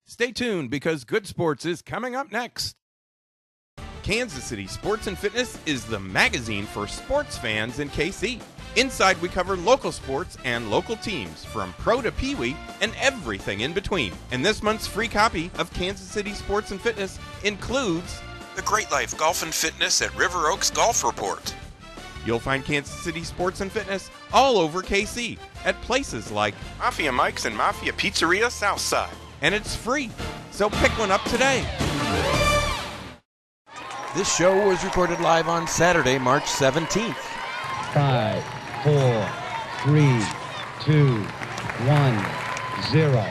Stay tuned because Good Sports is coming up next. Kansas City Sports and Fitness is the magazine for sports fans in KC. Inside, we cover local sports and local teams, from pro to peewee and everything in between. And this month's free copy of Kansas City Sports and Fitness includes the Great Life Golf and Fitness at River Oaks Golf Report. You'll find Kansas City Sports and Fitness all over KC at places like Mafia Mike's and Mafia Pizzeria Southside. And it's free, so pick one up today. This show was recorded live on Saturday, March 17th. 5, 4, 3, 2, 1, 0.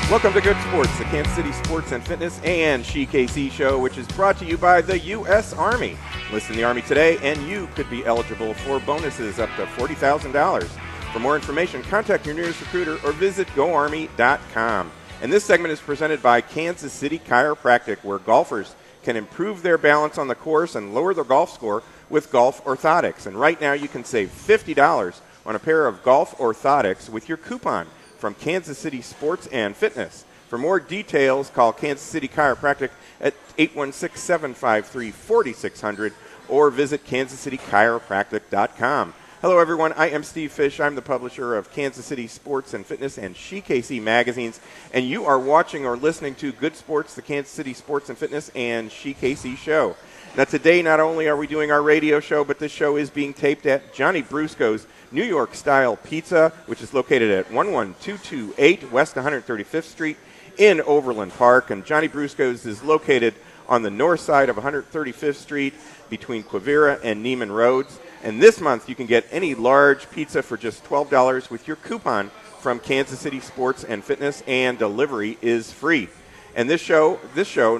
Welcome to Good Sports, the Kansas City Sports and Fitness and SheKC show, which is brought to you by the U.S. Army. Listen to the Army today, and you could be eligible for bonuses up to $40,000. For more information, contact your nearest recruiter or visit GoArmy.com. And this segment is presented by Kansas City Chiropractic, where golfers can improve their balance on the course and lower their golf score with golf orthotics. And right now you can save $50 on a pair of golf orthotics with your coupon from Kansas City Sports and Fitness. For more details, call Kansas City Chiropractic at 816-753-4600 or visit kansascitychiropractic.com. Hello, everyone. I am Steve Fish. I'm the publisher of Kansas City Sports and Fitness and SheKC magazines, and you are watching or listening to Good Sports, the Kansas City Sports and Fitness and SheKC show. Now, today, not only are we doing our radio show, but this show is being taped at Johnny Brusco's New York-style pizza, which is located at 11228 West 135th Street in Overland Park. And Johnny Brusco's is located on the north side of 135th Street between Quivira and Neiman Roads. And this month, you can get any large pizza for just $12 with your coupon from Kansas City Sports and Fitness, and delivery is free. And this show,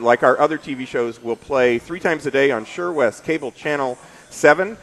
like our other TV shows, will play 3 times a day on Sure West Cable Channel 7.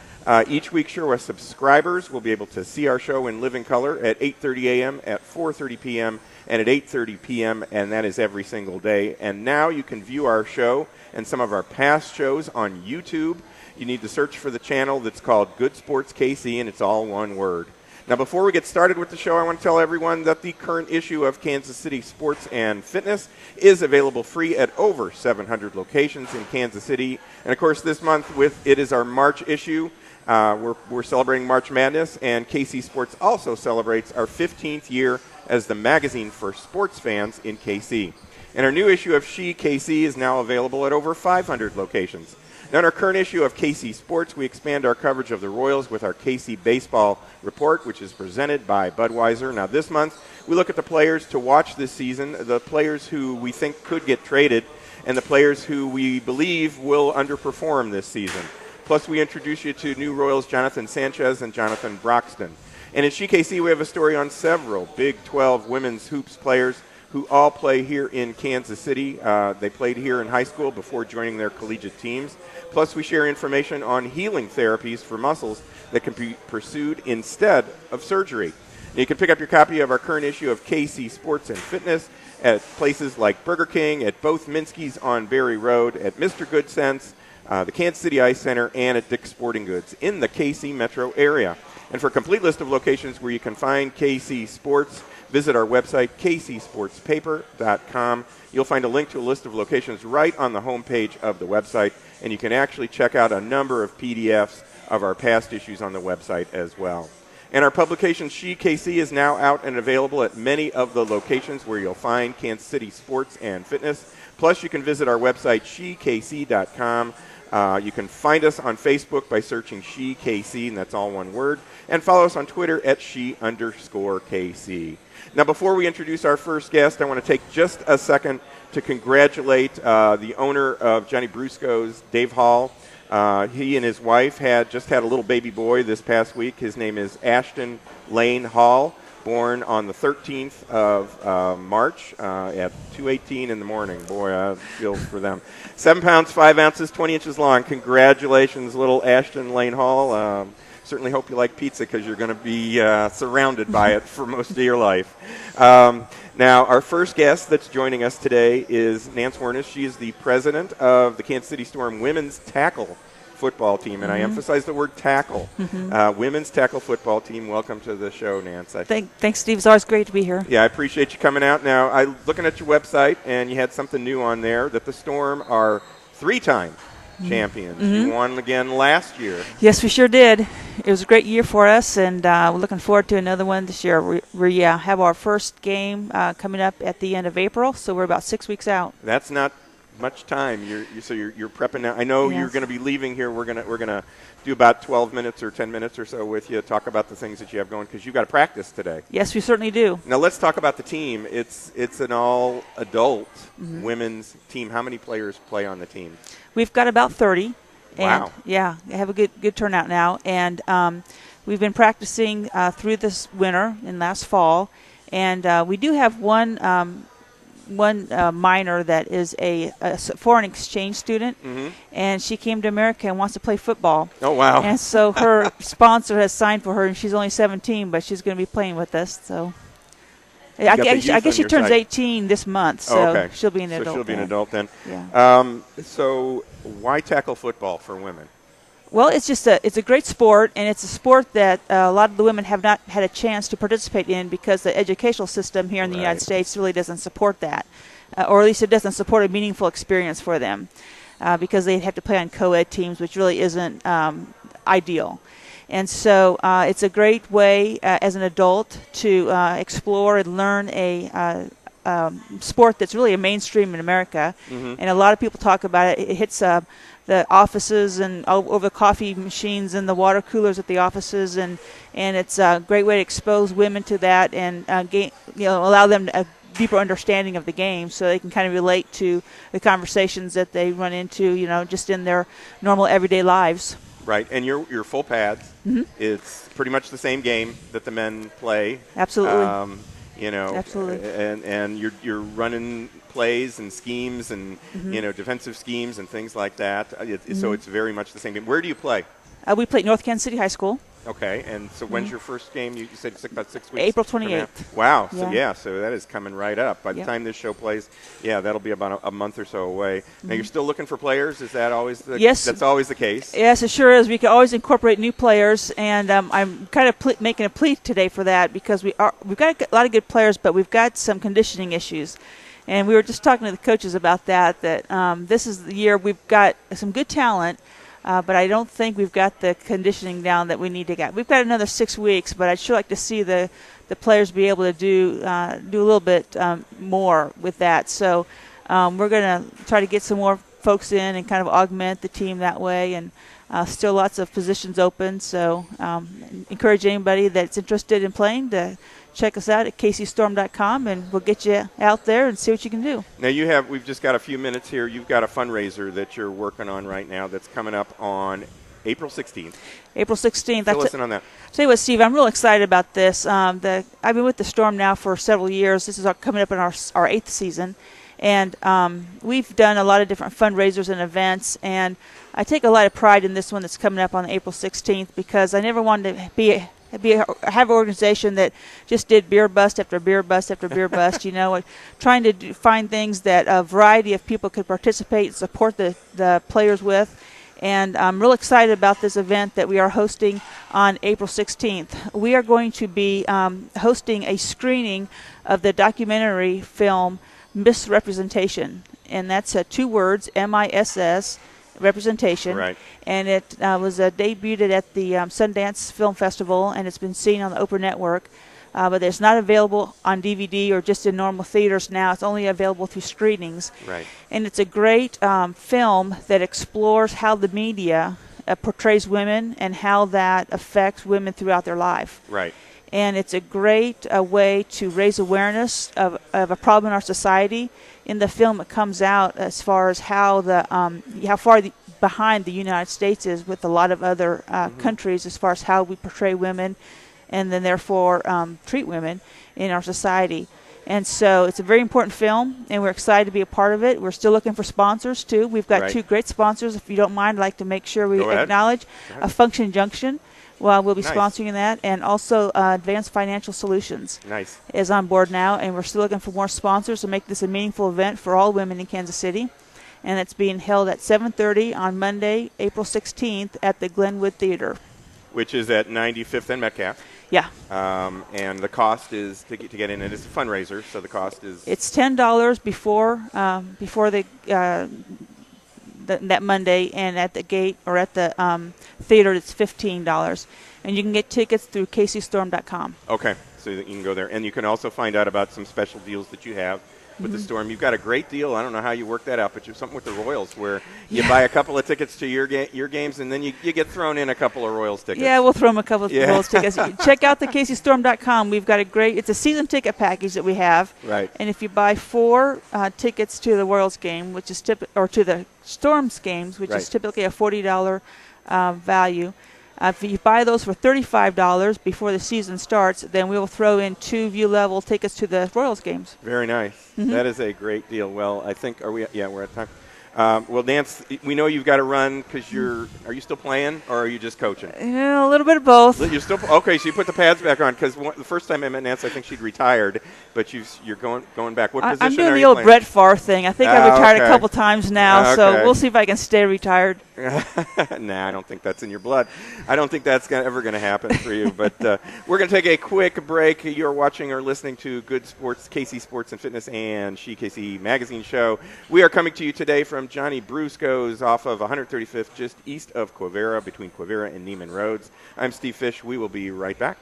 Each week, Sure West subscribers will be able to see our show in living color at 8:30 a.m., at 4:30 p.m., and at 8:30 p.m., and that is every single day. And now you can view our show and some of our past shows on YouTube. You need to search for the channel that's called Good Sports KC, and it's all one word. Now, before we get started with the show, I want to tell everyone that the current issue of Kansas City Sports and Fitness is available free at over 700 locations in Kansas City. And, of course, this month, it is our March issue. We're celebrating March Madness, and KC Sports also celebrates our 15th year as the magazine for sports fans in KC. And our new issue of SheKC is now available at over 500 locations. Now, in our current issue of KC Sports, we expand our coverage of the Royals with our KC Baseball Report, which is presented by Budweiser. Now, this month, we look at the players to watch this season, the players who we think could get traded, and the players who we believe will underperform this season. Plus, we introduce you to new Royals Jonathan Sanchez and Jonathan Broxton. And in SheKC, we have a story on several Big 12 women's hoops players who all play here in Kansas City. They played here in high school before joining their collegiate teams. Plus, we share information on healing therapies for muscles that can be pursued instead of surgery. And you can pick up your copy of our current issue of KC Sports and Fitness at places like Burger King, at both Minsky's on Berry Road, at Mr. Good Sense, the Kansas City Ice Center, and at Dick's Sporting Goods in the KC metro area. And for a complete list of locations where you can find KC Sports, visit our website, kcsportspaper.com. You'll find a link to a list of locations right on the homepage of the website, and you can actually check out a number of PDFs of our past issues on the website as well. And our publication, SheKC, is now out and available at many of the locations where you'll find Kansas City Sports and Fitness. Plus, you can visit our website, shekc.com. You can find us on Facebook by searching SheKC, and that's all one word. And follow us on Twitter at @she_KC. Now, before we introduce our first guest, I want to take just a second to congratulate the owner of Johnny Brusco's, Dave Hall. He and his wife had a little baby boy this past week. His name is Ashton Lane Hall, born on the 13th of March at 2:18 in the morning. Boy, I feel for them. 7 pounds, 5 ounces, 20 inches long. Congratulations, little Ashton Lane Hall. Certainly hope you like pizza because you're going to be surrounded by it for most of your life. Now, our first guest that's joining us today is Nance Wernes. She is the president of the Kansas City Storm Women's Tackle football team, and I emphasize the word tackle. Women's tackle football team. Welcome to the show, Nance. Thanks, Steve. It's always great to be here. Yeah, I appreciate you coming out. Now, I looking at your website, and you had something new on there, that the Storm are 3-time champions. You won again last year. Yes, we sure did. It was a great year for us, and we're looking forward to another one this year. We have our first game coming up at the end of April, so we're about 6 weeks out. That's not much time. So you're prepping now. I know Yes. you're going to be leaving here. We're gonna do about 12 minutes or 10 minutes or so with you. Talk about the things that you have going, because you've got to practice today. Yes, we certainly do. Now let's talk about the team. It's an all adult women's team. How many players play on the team? We've got about 30. And Wow. yeah, we have a good turnout now, and we've been practicing through this winter and last fall, and we do have one minor that is a foreign exchange student, and she came to America and wants to play football. Oh, wow. And so her sponsor has signed for her, and she's only 17, but she's going to be playing with us. So I guess she turns 18 this month, so she'll be an adult. So she'll be an adult then. Yeah. So why tackle football for women? Well, it's a great sport, and it's a sport that a lot of the women have not had a chance to participate in because the educational system here in the United States really doesn't support that, or at least it doesn't support a meaningful experience for them, because they have to play on co-ed teams, which really isn't ideal. And so it's a great way as an adult to explore and learn a sport that's really a mainstream in America, and a lot of people talk about it. It hits the offices and over the coffee machines and the water coolers at the offices, and it's a great way to expose women to that and allow them a deeper understanding of the game, so they can kind of relate to the conversations that they run into, just in their normal everyday lives. Right, and your full pads. It's pretty much the same game that the men play. Absolutely. Absolutely. And you're running plays and schemes and defensive schemes and things like that. So it's very much the same game. Where do you play? We play at North Kansas City High School. Okay, and so when's your first game? You said it's about 6 weeks. April 28th. Wow. Yeah. So that is coming right up. By the time this show plays, that'll be about a month or so away. Now you're still looking for players. Is that always the? Yes. That's always the case. Yes, it sure is. We can always incorporate new players, and I'm kind of making a plea today for that, because we've got a lot of good players, but we've got some conditioning issues. And we were just talking to the coaches about that this is the year we've got some good talent, but I don't think we've got the conditioning down that we need to get. We've got another 6 weeks, but I'd sure like to see the players be able to do a little bit more with that. So we're going to try to get some more folks in and kind of augment the team that way, and still lots of positions open. So encourage anybody that's interested in playing to check us out at kcstorm.com, and we'll get you out there and see what you can do. Now we've just got a few minutes here. You've got a fundraiser that you're working on right now that's coming up on April 16th. April 16th. Fill us in on that. Tell you what, Steve, I'm real excited about this. I've been with the Storm now for several years. This is coming up in our 8th season. And we've done a lot of different fundraisers and events, and I take a lot of pride in this one that's coming up on April 16th, because I never wanted to have an organization that just did beer bust after beer bust after beer bust, trying to find things that a variety of people could participate and support the players with. And I'm real excited about this event that we are hosting on April 16th. We are going to be hosting a screening of the documentary film Misrepresentation, and that's 2 words, MISS, representation. Right. And it was debuted at the Sundance Film Festival, and it's been seen on the Oprah Network. But it's not available on DVD or just in normal theaters now. It's only available through screenings. Right. And it's a great film that explores how the media portrays women and how that affects women throughout their life. Right. And it's a great way to raise awareness of a problem in our society. In the film, it comes out as far as how far behind the United States is with a lot of other countries as far as how we portray women, and then therefore treat women in our society. And so it's a very important film, and we're excited to be a part of it. We're still looking for sponsors, too. We've got 2 great sponsors. If you don't mind, I'd like to make sure we acknowledge Function Junction. Well, we'll be sponsoring that, and also Advanced Financial Solutions is on board now, and we're still looking for more sponsors to make this a meaningful event for all women in Kansas City. and it's being held at 7:30 on Monday, April 16th at the Glenwood Theater. Which is at 95th and Metcalf. Yeah. And the cost is to get in. It is a fundraiser, so the cost is. It's $10 before that Monday, and at the gate or at the theater it's $15, and you can get tickets through kcstorm.com. Okay, so that you can go there, and you can also find out about some special deals that you have with the Storm. You've got a great deal. I don't know how you work that out, but you're something with the Royals where you buy a couple of tickets to your games, and then you get thrown in a couple of Royals tickets. Yeah, we'll throw them a couple of Royals tickets. Check out the kcstorm.com. We've got it's a season ticket package that we have. Right. And if you buy 4 tickets to the Royals game, which is or to the Storms games, which is typically a $40 value. If you buy those for $35 before the season starts, then we will throw in 2 view-level tickets to the Royals games. Very nice. That is a great deal. Well, I think we're at time. Well, Nance, we know you've got to run because are you still playing or are you just coaching? Yeah, a little bit of both. You're still okay. So you put the pads back on because the first time I met Nance, I think she'd retired, but you're going back. What position I'm doing are the you old playing? Brett Favre thing. I think I've retired a couple times now, so Okay. we'll see if I can stay retired. Nah, I don't think that's in your blood. I don't think that's ever going to happen for you. But we're going to take a quick break. You're watching or listening to Good Sports, KC Sports and Fitness, and KC Magazine Show. We are coming to you today from Johnny Brusco's off of 135th, just east of Quivira, between Quivira and Neiman Roads. I'm Steve Fish. We will be right back.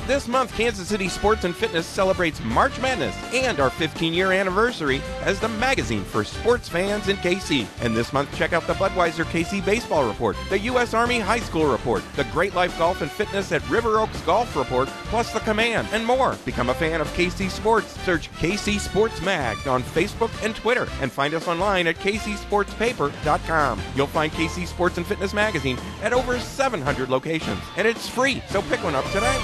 This month, Kansas City Sports and Fitness celebrates March Madness and our 15-year anniversary as the magazine for sports fans in KC. And this month, check out the Budweiser KC Baseball Report, the U.S. Army High School Report, the Great Life Golf and Fitness at River Oaks Golf Report, plus the Command, and more. Become a fan of KC Sports. Search KC Sports Mag on Facebook and Twitter, and find us online at kcsportspaper.com. You'll find KC Sports and Fitness magazine at over 700 locations, and it's free, so pick one up today.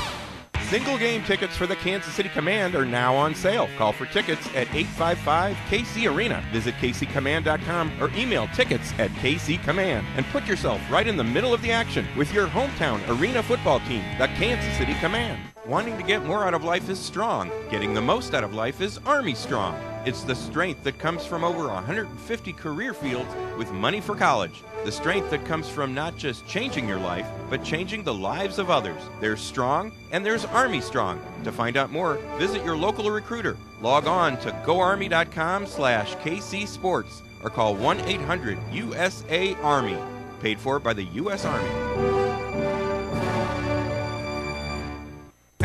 Single game tickets for the Kansas City Command are now on sale. Call for tickets at 855-KC Arena. Visit kccommand.com or email tickets@kccommand and put yourself right in the middle of the action with your hometown arena football team, the Kansas City Command. Wanting to get more out of life is strong. Getting the most out of life is Army Strong. It's the strength that comes from over 150 career fields with money for college. The strength that comes from not just changing your life, but changing the lives of others. There's Strong and there's Army Strong. To find out more, visit your local recruiter. Log on to goarmy.com/KC Sports or call 1-800-USA-ARMY. Paid for by the U.S. Army.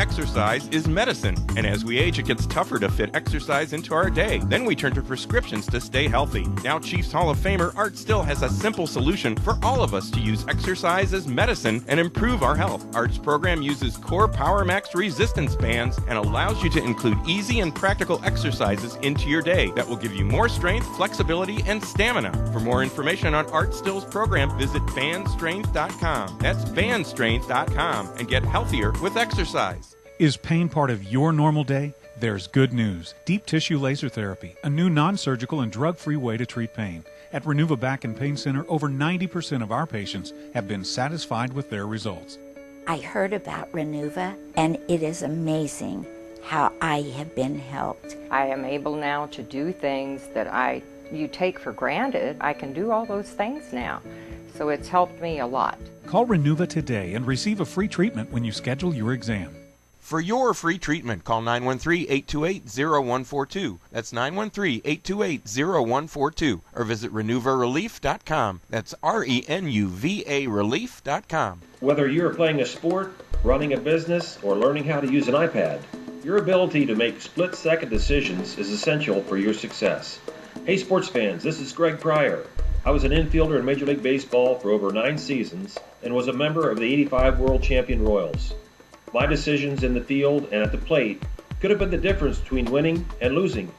Exercise is medicine, and as we age, it gets tougher to fit exercise into our day. Then we turn to prescriptions to stay healthy. Now Chiefs Hall of Famer Art Still has a simple solution for all of us to use exercise as medicine and improve our health. Art's program uses Core Power Max resistance bands and allows you to include easy and practical exercises into your day that will give you more strength, flexibility, and stamina. For more information on Art Still's program, visit bandstrength.com. That's bandstrength.com, and get healthier with exercise. Is pain part of your normal day? There's good news. Deep tissue laser therapy, a new non-surgical and drug-free way to treat pain. At Renuva Back and Pain Center, over 90% of our patients have been satisfied with their results. I heard about Renuva, and it is amazing how I have been helped. I am able now to do things that you take for granted. I can do all those things now. So it's helped me a lot. Call Renuva today and receive a free treatment when you schedule your exam. For your free treatment, call 913-828-0142. That's 913-828-0142. Or visit RenuvaRelief.com. That's RENUVA Relief.com. Whether you're playing a sport, running a business, or learning how to use an iPad, your ability to make split-second decisions is essential for your success. Hey sports fans, this is Greg Pryor. I was an infielder in Major League Baseball for over 9 seasons and was a member of the '85 World Champion Royals. My decisions in the field and at the plate could have been the difference between winning and losing.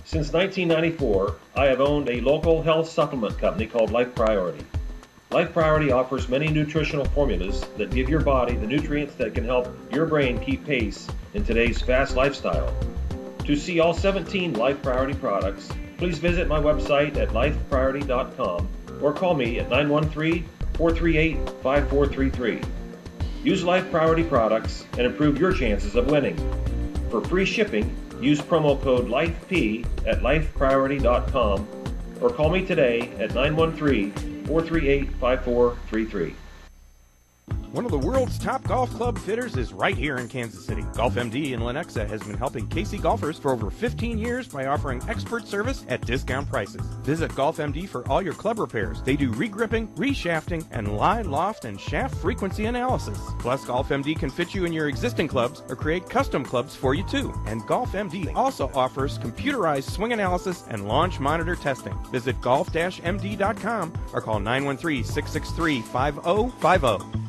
Since 1994, I have owned a local health supplement company called Life Priority. Life Priority offers many nutritional formulas that give your body the nutrients that can help your brain keep pace in today's fast lifestyle. To see all 17 Life Priority products, please visit my website at lifepriority.com or call me at 913-438-5433. Use Life Priority products and improve your chances of winning. For free shipping, Use promo code LIFEP at lifepriority.com or call me today at 913-438-5433. One of the world's top golf club fitters is right here in Kansas City. Golf MD in Lenexa has been helping KC golfers for over 15 years by offering expert service at discount prices. Visit Golf MD for all your club repairs. They do re-gripping, re-shafting, and line, loft, and shaft frequency analysis. Plus, Golf MD can fit you in your existing clubs or create custom clubs for you too. And Golf MD also offers computerized swing analysis and launch monitor testing. Visit golf-md.com or call 913-663-5050.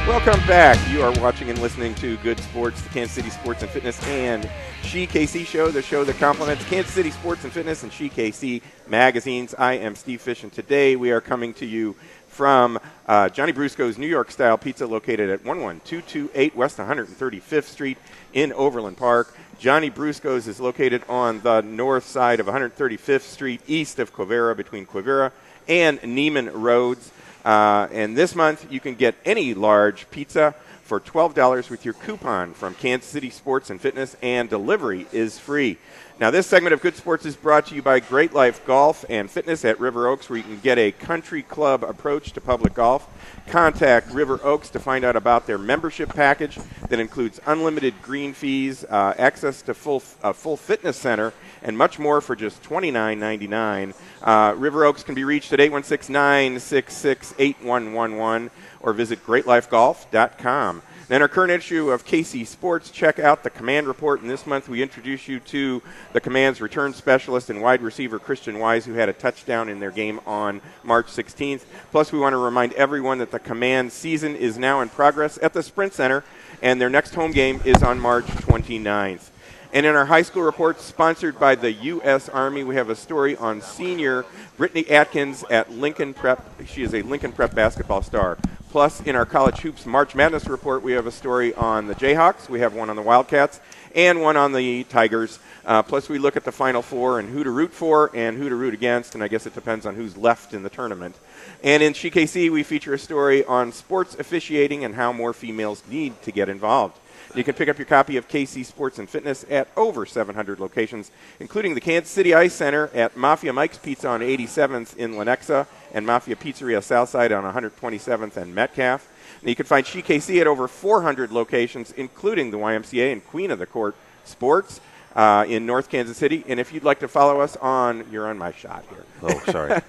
Welcome back. You are watching and listening to Good Sports, the Kansas City Sports and Fitness and She KC Show, the show that complements Kansas City Sports and Fitness and She KC magazines. I am Steve Fish, and today we are coming to you from Johnny Brusco's New York-style pizza located at 11228 West 135th Street in Overland Park. Johnny Brusco's is located on the north side of 135th Street, east of Quivira, between Quivira and Neiman Roads. And this month, you can get any large pizza for $12 with your coupon from Kansas City Sports and Fitness, and delivery is free. Now, this segment of Good Sports is brought to you by Great Life Golf and Fitness at River Oaks, where you can get a country club approach to public golf. Contact River Oaks to find out about their membership package that includes unlimited green fees, access to a full fitness center, and much more for just $29.99. River Oaks can be reached at 816-966-8111 or visit greatlifegolf.com. In our current issue of KC Sports, check out the Command Report. And this month we introduce you to the Command's return specialist and wide receiver Christian Wise, who had a touchdown in their game on March 16th. Plus, we want to remind everyone that the Command season is now in progress at the Sprint Center, and their next home game is on March 29th. And in our high school report, sponsored by the U.S. Army, we have a story on senior Brittany Atkins at Lincoln Prep. She is a Lincoln Prep basketball star. Plus, in our College Hoops March Madness report, we have a story on the Jayhawks. We have one on the Wildcats and one on the Tigers. Plus, we look at the Final Four and who to root for and who to root against, and I guess it depends on who's left in the tournament. And in SheKC, we feature a story on sports officiating and how more females need to get involved. You can pick up your copy of KC Sports and Fitness at over 700 locations, including the Kansas City Ice Center, at Mafia Mike's Pizza on 87th in Lenexa, and Mafia Pizzeria Southside on 127th and Metcalf. And you can find SheKC at over 400 locations, including the YMCA and Queen of the Court Sports in North Kansas City. And if you'd like to follow us on, you're on my shot here. Oh, sorry.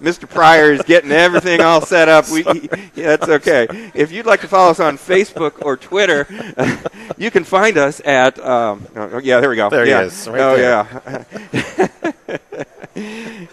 Mr. Pryor is getting everything all set up. That's okay. If you'd like to follow us on Facebook or Twitter, you can find us at, there we go. There he is. Right there. Yeah.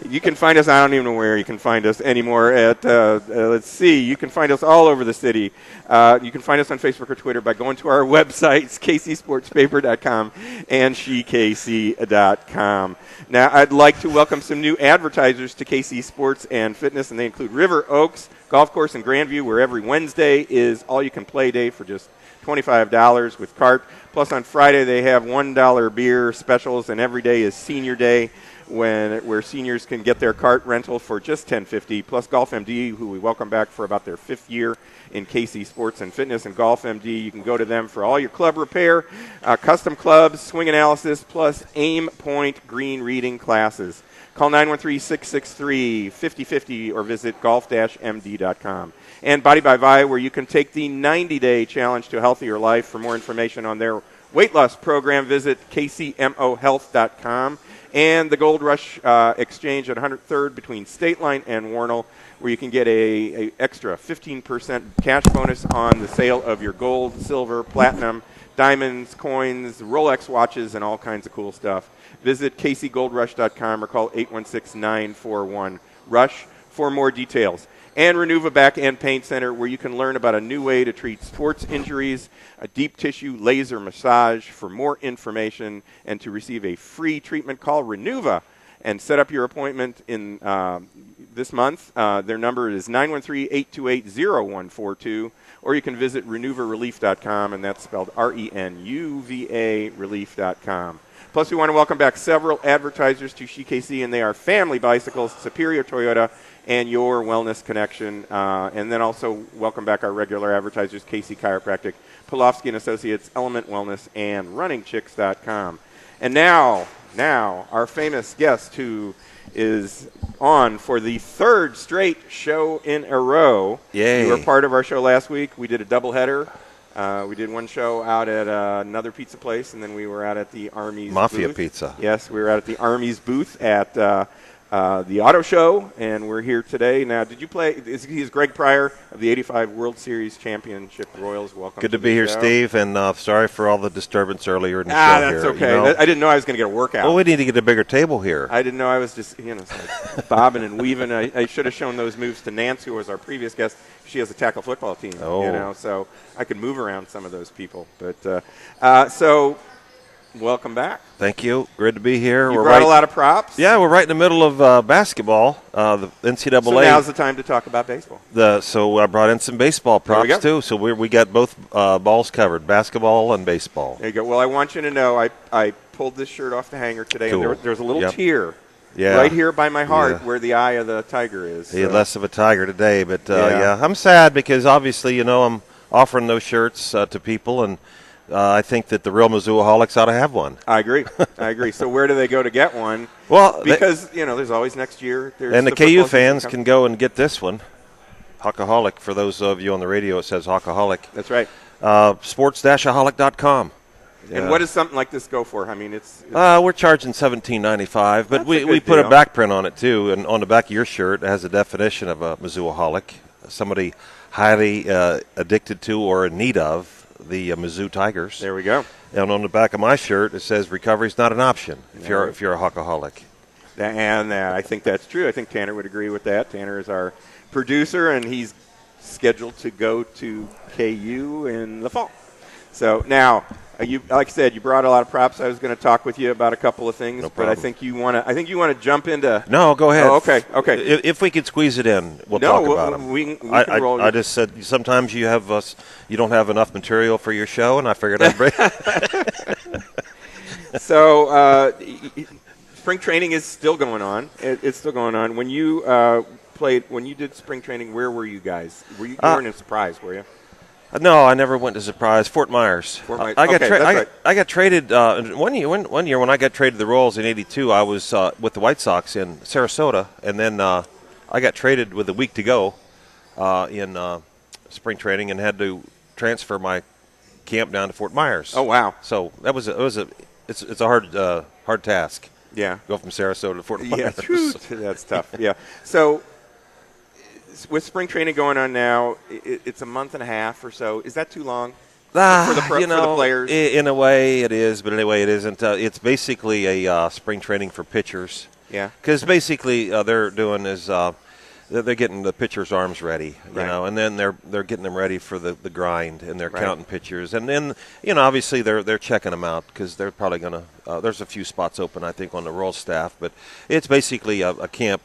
You can find us, I don't even know where you can find us anymore at, let's see, you can find us all over the city. You can find us on Facebook or Twitter by going to our websites, kcsportspaper.com and shekc.com. Now, I'd like to welcome some new advertisers to KC Sports and Fitness, and they include River Oaks Golf Course in Grandview, where every Wednesday is all-you-can-play day for just $25 with cart. Plus, on Friday, they have $1 beer specials, and every day is Senior Day, where seniors can get their cart rental for just $10.50. Plus, Golf MD, who we welcome back for about their 5th year in KC Sports and Fitness. And Golf MD, you can go to them for all your club repair, custom clubs, swing analysis, plus aim, point, green reading classes. Call 913-663-5050 or visit golf-md.com. And Body by Vi, where you can take the 90-day challenge to a healthier life. For more information on their weight loss program, visit kcmohealth.com. And the Gold Rush Exchange at 103rd between State Line and Warnell, where you can get a extra 15% cash bonus on the sale of your gold, silver, platinum, diamonds, coins, Rolex watches, and all kinds of cool stuff. Visit kcgoldrush.com or call 816-941-RUSH for more details. And Renuva Back and Pain Center, where you can learn about a new way to treat sports injuries, a deep tissue laser massage. For more information and to receive a free treatment, call Renuva and set up your appointment in this month. Their number is 913-828-0142, or you can visit renuvarelief.com, and that's spelled R-E-N-U-V-A relief.com. Plus, we want to welcome back several advertisers to SheKC, and they are Family Bicycles, Superior Toyota, and your wellness connection. And then also welcome back our regular advertisers, Casey Chiropractic, Pulofsky and Associates, Element Wellness, and RunningChicks.com. And now our famous guest who is on for the third straight show in a row. Yay. You were part of our show last week. We did a doubleheader. We did one show out at another pizza place, and then we were out at the Army's Mafia booth. Pizza. Yes, we were out at the Army's booth at the auto show, and we're here today. Now, did you play? He's Greg Pryor of the 85 World Series Championship Royals. Welcome. Good to be here, show. Steve, and sorry for all the disturbance earlier in the show that's here. okay. You know? I didn't know I was going to get a workout. Well, we need to get a bigger table here. I didn't know I was just, like bobbing and weaving. I should have shown those moves to Nance, who was our previous guest. She has a tackle football team, so I could move around some of those people. But so, welcome back. Thank you. Good to be here. You brought a lot of props. Yeah, we're right in the middle of basketball, the NCAA. So now's the time to talk about baseball. So I brought in some baseball props, too. So we got both balls covered, basketball and baseball. There you go. Well, I want you to know I pulled this shirt off the hanger today, Cool. and there's a little tear Yeah. right here by my heart where the eye of the tiger is. He had less of a tiger today, but I'm sad because obviously, I'm offering those shirts to people, and I think that the real Mizzouaholics ought to have one. I agree. So where do they go to get one? Well, because there's always next year. And the KU fans can go and get this one, Hockaholic. For those of you on the radio, it says Hockaholic. That's right. Sports-aholic.com. And what does something like this go for? I mean, it's we're charging $17.95, but we put a back print on it too, and on the back of your shirt it has a definition of a Mizzouaholic, somebody highly addicted to or in need of the Mizzou Tigers. There we go. And on the back of my shirt it says recovery's not an option if you're a Hockaholic. And I think that's true. I think Tanner would agree with that. Tanner is our producer, and he's scheduled to go to KU in the fall. So now, like I said, you brought a lot of props. I was going to talk with you about a couple of things, but I think you want to jump into. No, go ahead. Oh, okay. If we could squeeze it in, we'll talk about them. We can roll. I just said sometimes you don't have enough material for your show, and I figured I'd bring. So spring training is still going on. It's still going on. When you when you did spring training, where were you guys? You weren't in Surprise, were you? No, I never went to Surprise. Fort Myers. I got traded one year when I got traded to the Royals in '82. I was with the White Sox in Sarasota, and then I got traded with a week to go in spring training, and had to transfer my camp down to Fort Myers. Oh wow! So it's a hard task. Yeah, go from Sarasota to Fort Myers. Yeah, that's tough. Yeah, so. With spring training going on now, it's a month and a half or so. Is that too long for the players? In a way it is, but in a way it isn't. It's basically a spring training for pitchers. Yeah. Because basically they're doing is they're getting the pitchers' arms ready, and then they're getting them ready for the grind, and they're counting pitchers, and then obviously they're checking them out because they're probably going to. There's a few spots open, I think, on the Royal staff, but it's basically a camp.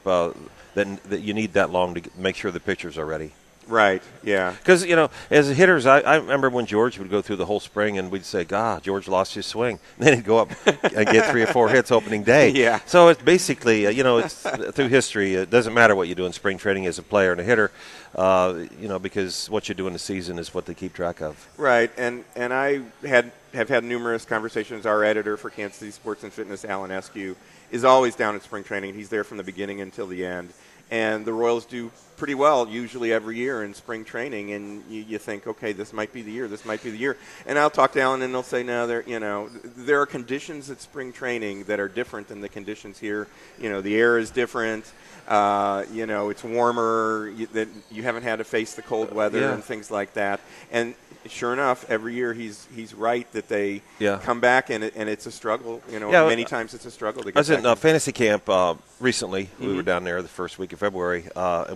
That you need that long to make sure the pitchers are ready. Right, yeah. Because, as hitters, I remember when George would go through the whole spring and we'd say, God, George lost his swing. And then he'd go up and get 3 or 4 hits opening day. Yeah. So it's basically, it's through history, it doesn't matter what you do in spring training as a player and a hitter, because what you do in the season is what they keep track of. Right, and I have had numerous conversations. Our editor for Kansas City Sports and Fitness, Alan Eskew, is always down at spring training. He's there from the beginning until the end. And the Royals do pretty well usually every year in spring training, and you think, okay, this might be the year. And I'll talk to Alan, and they'll say, no, there are conditions at spring training that are different than the conditions here. The air is different. It's warmer. You haven't had to face the cold weather and things like that. And sure enough, every year he's right that they come back and it's a struggle. Many times it's a struggle to get back. I was in fantasy camp recently. Mm-hmm. We were down there the first week of February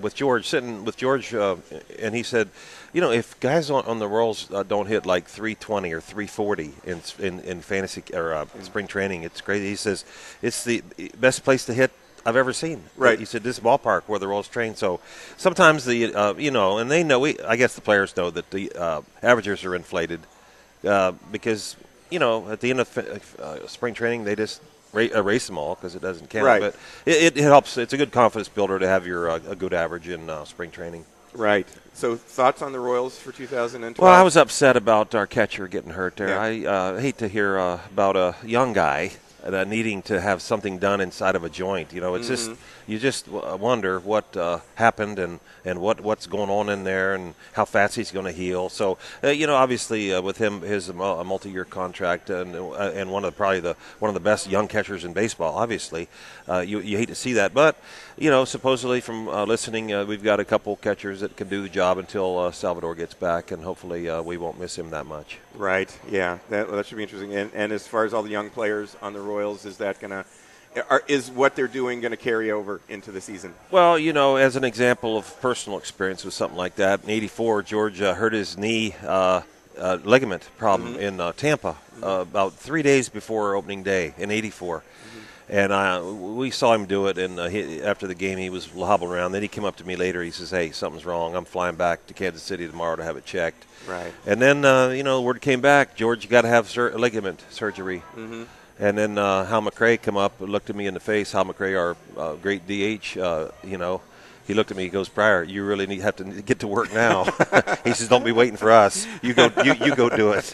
with George, sitting with George, and he said, if guys on the Royals don't hit like 320 or 340 in fantasy or spring training, it's crazy. He says it's the best place to hit I've ever seen. Right. He said this ballpark where the Royals train. So sometimes and they know. I guess the players know that the averages are inflated because at the end of spring training they just erase them all because it doesn't count. Right. But it helps. It's a good confidence builder to have your a good average in spring training. Right. So thoughts on the Royals for 2012? Well, I was upset about our catcher getting hurt there. Yeah. I hate to hear about a young guy needing to have something done inside of a joint. You know, it's just you just wonder what happened and what's going on in there and how fast he's going to heal. So obviously with him, his a multi-year contract and probably one of the best young catchers in baseball. Obviously, you hate to see that, but supposedly from listening, we've got a couple catchers that can do the job until Salvador gets back, and hopefully we won't miss him that much. Right. Yeah. That should be interesting. And as far as all the young players on the Royals, is what they're doing going to carry over into the season? Well, as an example of personal experience with something like that, in '84, George hurt his knee ligament problem in Tampa about 3 days before opening day in '84. And we saw him do it, and after the game, he was hobbling around. Then he came up to me later. He says, "Hey, something's wrong. I'm flying back to Kansas City tomorrow to have it checked." Right. And then, word came back, George, you got to have ligament surgery. Mm-hmm. And then Hal McRae come up and looked at me in the face. Hal McRae, our great DH, he looked at me. He goes, "Pryor, you really have to get to work now." He says, "Don't be waiting for us. You go, you go do it."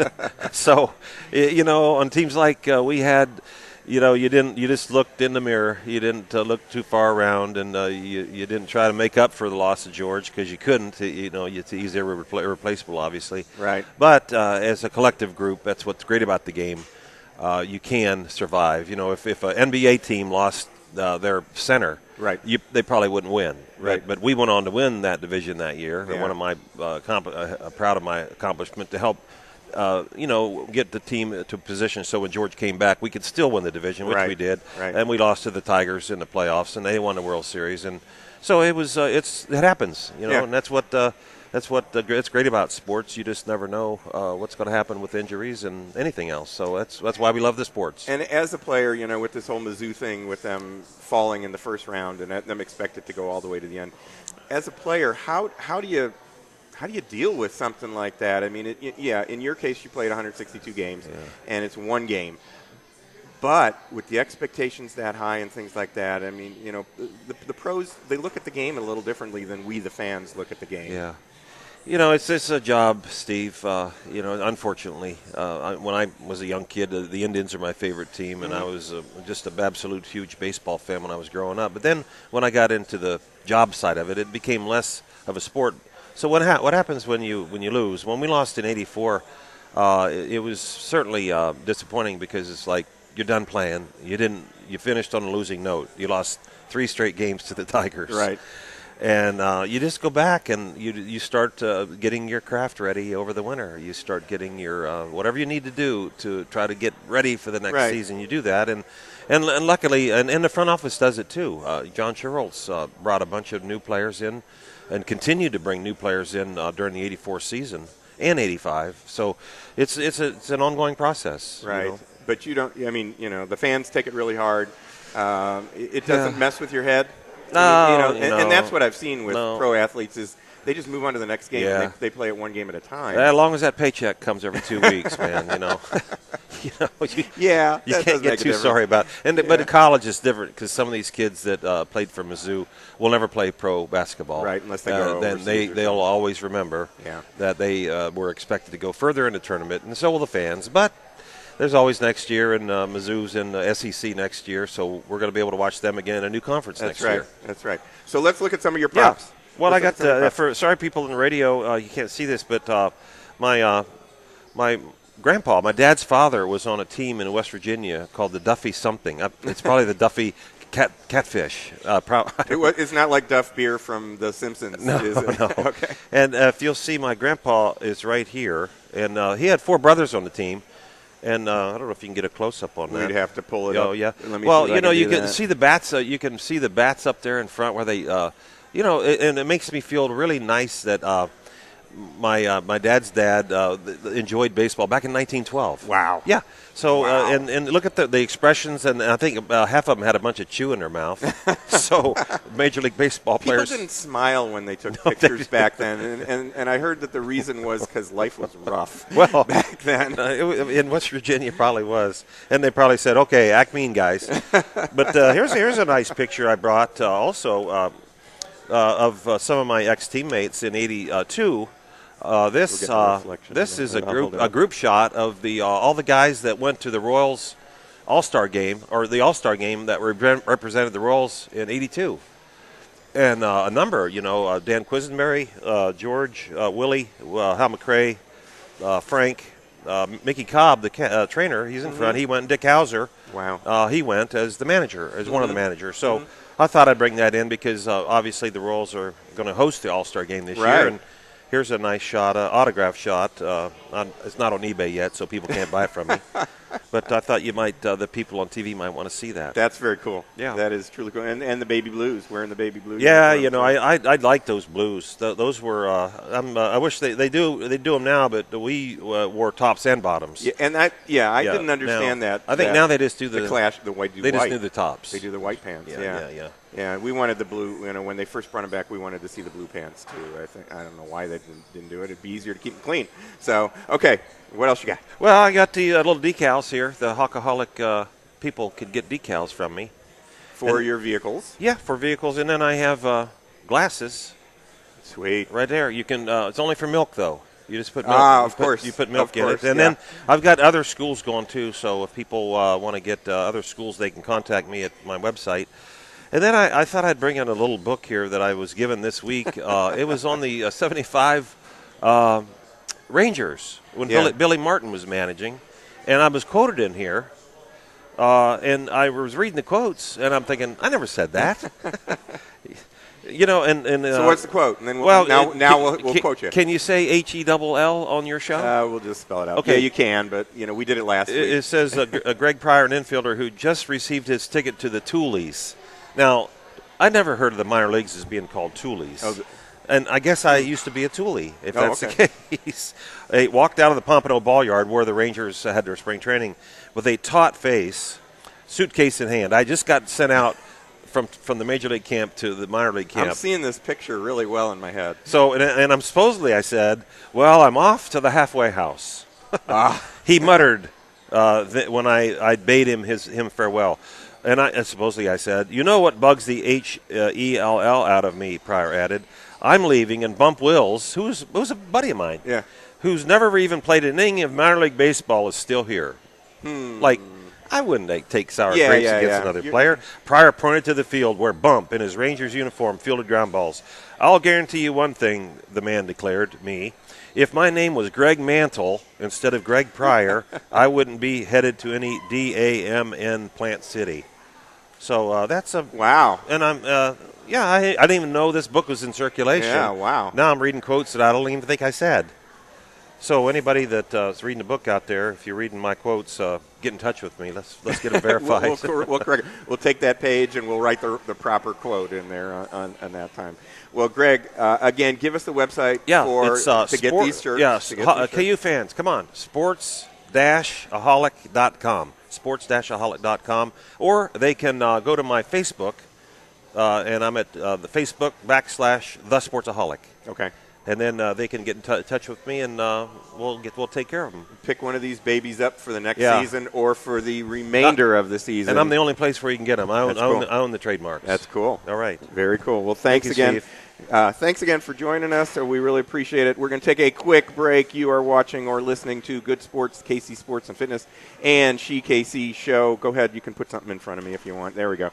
So, on teams like we had. You just looked in the mirror. You didn't look too far around, and you didn't try to make up for the loss of George because you couldn't. He's irreplaceable, obviously. Right. But as a collective group, that's what's great about the game. You can survive. If an NBA team lost their center, right, they probably wouldn't win. Right. But we went on to win that division that year. Yeah. One of my proud of my accomplishment to help. Get the team to position so when George came back, we could still win the division, which we did. Right. And we lost to the Tigers in the playoffs, and they won the World Series. And so it was. It happens, Yeah. and that's what's great about sports. You just never know what's going to happen with injuries and anything else. So that's why we love the sports. And as a player, with this whole Mizzou thing, with them falling in the first round and them expected to go all the way to the end, as a player, how do you deal with something like that? I mean, in your case, you played 162 games, and it's one game. But with the expectations that high and things like that, I mean, the pros, they look at the game a little differently than we, the fans, look at the game. Yeah. It's a job, Steve. Unfortunately, when I was a young kid, the Indians are my favorite team, and I was just an absolute huge baseball fan when I was growing up. But then when I got into the job side of it, it became less of a sport. So what happens when you lose? When we lost in '84, it was certainly disappointing because it's like you're done playing. You finished on a losing note. You lost 3 straight games to the Tigers. Right. And you just go back and you start getting your craft ready over the winter. You start getting your whatever you need to do to try to get ready for the next season. You do that, and luckily, and the front office does it too. John Sherrills brought a bunch of new players in, and continued to bring new players in during the '84 season and '85. So it's an ongoing process. Right. But you don't. I mean, the fans take it really hard. It doesn't mess with your head. No, and that's what I've seen with pro athletes is they just move on to the next game. Yeah. And they play it one game at a time. As long as that paycheck comes every 2 weeks, man, you can't get too sorry about it. But in college it's different because some of these kids that played for Mizzou will never play pro basketball. Right, unless they go then they'll always remember that they were expected to go further in the tournament, and so will the fans. But there's always next year, and Mizzou's in the SEC next year, so we're going to be able to watch them again in a new conference next year. That's right. So let's look at some of your props. Yeah. Well, I got sorry people in the radio, you can't see this, but my grandpa, my dad's father, was on a team in West Virginia called the Duffy something. It's probably the Duffy Catfish. It's not like Duff beer from The Simpsons, is it? No. Okay. And if you'll see, my grandpa is right here, and he had 4 brothers on the team. And I don't know if you can get a close-up on that. We'd have to pull it up. Oh, yeah. Well, you can see the bats. You can see the bats up there in front where they, and it makes me feel really nice that my dad's dad enjoyed baseball back in 1912. Wow. Yeah. So Wow. and look at the expressions, and I think half of them had a bunch of chew in their mouth. So Major League Baseball players People didn't smile when they took pictures back then, and I heard that the reason was because life was rough well back then. in West Virginia probably was, and they probably said, "Okay, act mean, guys." But here's a nice picture I brought also of some of my ex-teammates in '82. This is a group shot of the all the guys that went to the Royals All-Star game, or the All-Star game that represented the Royals in '82, and a number, Dan Quisenberry, George, Willie, Hal McRae, Frank, Mickey Cobb, the trainer. He's in front. He went. Dick Hauser. Wow. He went as the manager, as one of the managers. So I thought I'd bring that in because obviously the Royals are going to host the All-Star game this year. And here's a nice shot, autograph shot. It's not on eBay yet, so people can't buy it from me. But I thought you might, the people on TV might want to see that. That's very cool. Yeah. That is truly cool. And the baby blues, wearing the baby blues. Yeah, I like those blues. Those were, I wish they do them now, but we wore tops and bottoms. Yeah, and I didn't understand now, that. I think now they just do the clash, the white. They just do the tops. They do the white pants. Yeah, we wanted the blue. When they first brought them back, we wanted to see the blue pants too. I don't know why they didn't do it. It'd be easier to keep them clean. So, okay, what else you got? Well, I got the little decals here. The Hawkaholic people could get decals from me for your vehicles. Yeah, for vehicles, and then I have glasses. Sweet. Right there. You can. It's only for milk though. You just put milk. Of course. You put milk in it, and then I've got other schools going too. So if people want to get other schools, they can contact me at my website. And then I thought I'd bring in a little book here that I was given this week. It was on the 75 Rangers when Billy Martin was managing. And I was quoted in here. And I was reading the quotes, and I'm thinking, I never said that. So what's the quote? And then we'll quote you. Can you say H-E-double-L on your show? We'll just spell it out. Okay. Yeah, you can, but we did it last week. It says Greg Pryor, an infielder who just received his ticket to the Toolies. Now, I never heard of the minor leagues as being called Toolies. And I guess I used to be a Toolie, if that's the case. They walked out of the Pompano Ball Yard where the Rangers had their spring training with a taut face, suitcase in hand. I just got sent out from the Major League camp to the minor league camp. I'm seeing this picture really well in my head. So, and I'm supposedly, I said, well, I'm off to the halfway house. He muttered when I bade him farewell. And supposedly I said, you know what bugs the H-E-L-L out of me, Pryor added. I'm leaving, and Bump Wills, who's a buddy of mine, who's never even played an inning of minor league baseball, is still here. Like, I wouldn't take sour grapes against another player. Pryor pointed to the field where Bump, in his Rangers uniform, fielded ground balls. I'll guarantee you one thing, the man declared, me. If my name was Greg Mantle instead of Greg Pryor, I wouldn't be headed to any D-A-M-N Plant City. So that's a wow. And I didn't even know this book was in circulation. Yeah, wow. Now I'm reading quotes that I don't even think I said. So anybody that's reading the book out there, if you're reading my quotes, get in touch with me. Let's get them verified. we'll correct it. We'll take that page and we'll write the proper quote in there on that time. Well, Greg, again, give us the website to get these shirts. Yes, KU fans, come on, sports-aholic.com. sports-aholic.com, or they can go to my Facebook, and I'm at the Facebook /The Sportsaholic. Okay. And then they can get in touch with me, and we'll take care of them. Pick one of these babies up for the next season or for the remainder of the season. And I'm the only place where you can get them. I own the trademarks. That's cool. All right. Very cool. Well, thanks again. Thanks again for joining us. We really appreciate it. We're going to take a quick break. You are watching or listening to Good Sports, KC Sports and Fitness, and She KC Show. Go ahead. You can put something in front of me if you want. There we go.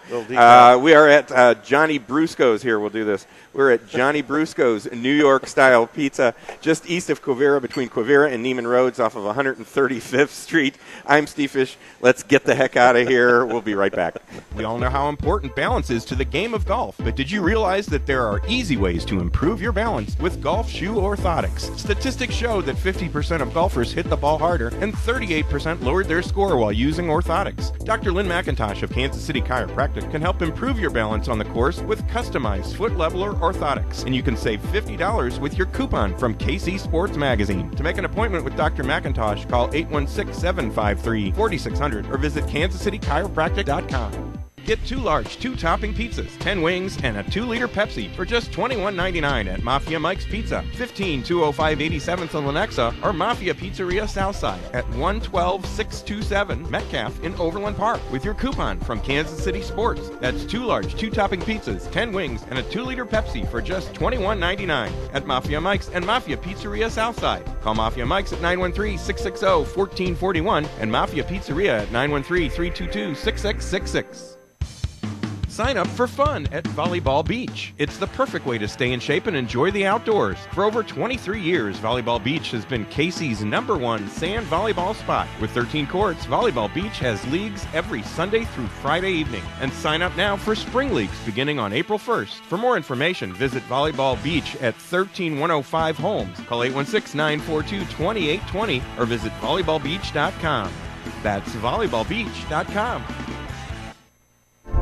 We are at Johnny Brusco's here. We'll do this. We're at Johnny Brusco's New York-style pizza just east of Quivira, between Quivira and Neiman Roads off of 135th Street. I'm Steve Fish. Let's get the heck out of here. We'll be right back. We all know how important balance is to the game of golf, but did you realize that there are easy ways to improve your balance with golf shoe orthotics. Statistics show that 50% of golfers hit the ball harder and 38% lowered their score while using orthotics. Dr. Lynn McIntosh of Kansas City Chiropractic can help improve your balance on the course with customized foot leveler orthotics. And you can save $50 with your coupon from KC Sports Magazine. To make an appointment with Dr. McIntosh, call 816-753-4600 or visit kansascitychiropractic.com. Get 2 large, 2-topping pizzas, 10 wings, and a 2-liter Pepsi for just $21.99 at Mafia Mike's Pizza, 15205 87th and Lenexa, or Mafia Pizzeria Southside at 112627 Metcalf in Overland Park with your coupon from Kansas City Sports. That's 2 large, 2-topping pizzas, 10 wings, and a 2-liter Pepsi for just $21.99 at Mafia Mike's and Mafia Pizzeria Southside. Call Mafia Mike's at 913-660-1441 and Mafia Pizzeria at 913-322-6666. Sign up for fun at Volleyball Beach. It's the perfect way to stay in shape and enjoy the outdoors. For over 23 years, Volleyball Beach has been KC's #1 sand volleyball spot. With 13 courts, Volleyball Beach has leagues every Sunday through Friday evening. And sign up now for spring leagues beginning on April 1st. For more information, visit Volleyball Beach at 13105 Holmes. Call 816-942-2820 or visit volleyballbeach.com. That's volleyballbeach.com.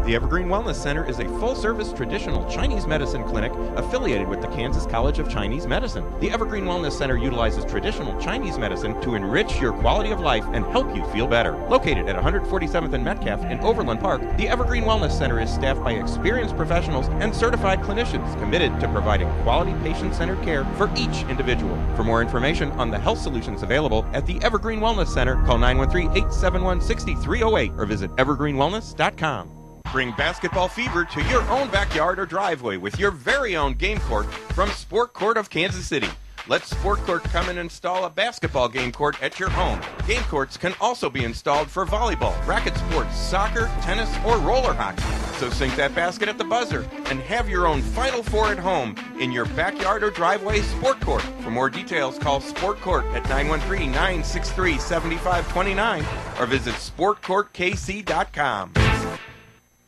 The Evergreen Wellness Center is a full-service traditional Chinese medicine clinic affiliated with the Kansas College of Chinese Medicine. The Evergreen Wellness Center utilizes traditional Chinese medicine to enrich your quality of life and help you feel better. Located at 147th and Metcalf in Overland Park, the Evergreen Wellness Center is staffed by experienced professionals and certified clinicians committed to providing quality patient-centered care for each individual. For more information on the health solutions available at the Evergreen Wellness Center, call 913-871-6308 or visit evergreenwellness.com. Bring basketball fever to your own backyard or driveway with your very own game court from Sport Court of Kansas City. Let Sport Court come and install a basketball game court at your home. Game courts can also be installed for volleyball, racket sports, soccer, tennis, or roller hockey. So sink that basket at the buzzer and have your own Final Four at home in your backyard or driveway Sport Court. For more details, call Sport Court at 913-963-7529 or visit sportcourtkc.com.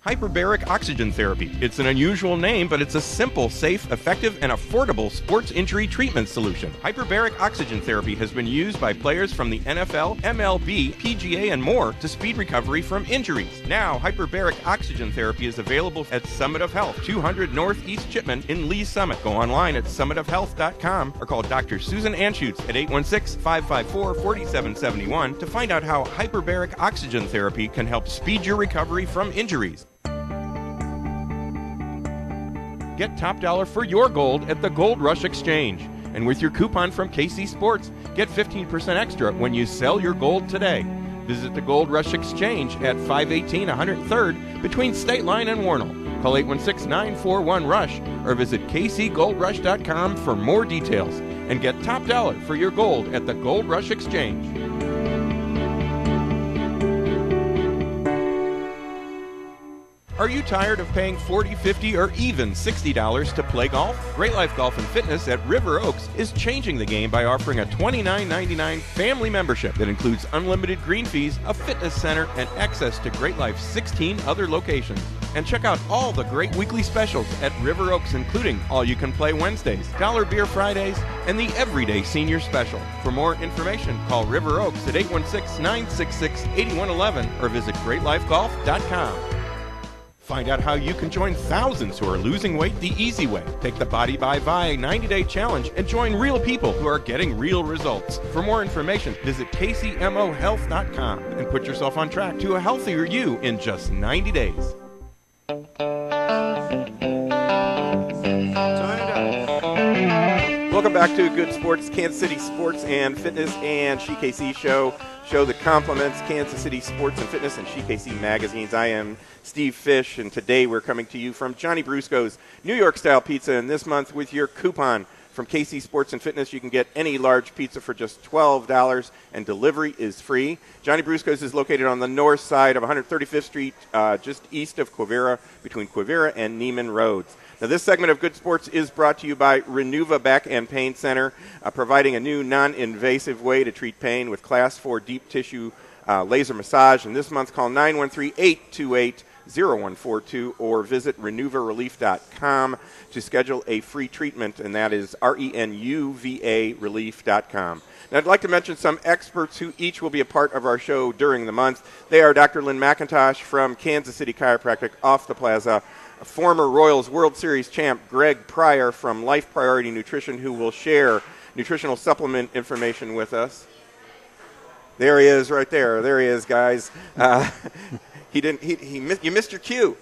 Hyperbaric oxygen therapy. It's an unusual name, but it's a simple, safe, effective, and affordable sports injury treatment solution. Hyperbaric oxygen therapy has been used by players from the NFL, MLB, PGA, and more to speed recovery from injuries. Now, hyperbaric oxygen therapy is available at Summit of Health, 200 Northeast Chipman in Lee's Summit. Go online at summitofhealth.com or call Dr. Susan Anschutz at 816-554-4771 to find out how hyperbaric oxygen therapy can help speed your recovery from injuries. Get top dollar for your gold at the Gold Rush Exchange. And with your coupon from KC Sports, get 15% extra when you sell your gold today. Visit the Gold Rush Exchange at 518 103rd between State Line and Warnell. Call 816-941-RUSH or visit kcgoldrush.com for more details. And get top dollar for your gold at the Gold Rush Exchange. Are you tired of paying $40, $50, or even $60 to play golf? Great Life Golf and Fitness at River Oaks is changing the game by offering a $29.99 family membership that includes unlimited green fees, a fitness center, and access to Great Life's 16 other locations. And check out all the great weekly specials at River Oaks, including all-you-can-play Wednesdays, $1 beer Fridays, and the Everyday Senior Special. For more information, call River Oaks at 816-966-8111 or visit greatlifegolf.com. Find out how you can join thousands who are losing weight the easy way. Take the Body by Vi 90-Day Challenge and join real people who are getting real results. For more information, visit kcmohealth.com and put yourself on track to a healthier you in just 90 days. Welcome back to Good Sports, Kansas City Sports and Fitness and SheKC Show that complements Kansas City Sports and Fitness and SheKC magazines. I am Steve Fish, and today we're coming to you from Johnny Brusco's New York-style pizza. And this month, with your coupon from KC Sports and Fitness, you can get any large pizza for just $12, and delivery is free. Johnny Brusco's is located on the north side of 135th Street, just east of Quivira, between Quivira and Neiman Roads. Now, this segment of Good Sports is brought to you by Renuva Back and Pain Center, providing a new non-invasive way to treat pain with Class 4 deep tissue laser massage. And this month, call 913-828 0142 or visit renuvarelief.com to schedule a free treatment, and that is RENUVA relief.com. Now, I'd like to mention some experts who each will be a part of our show during the month. They are Dr. Lynn McIntosh from Kansas City Chiropractic off the plaza, former Royals World Series champ Greg Pryor from Life Priority Nutrition, who will share nutritional supplement information with us. There he is right there. There he is, guys. You missed your cue.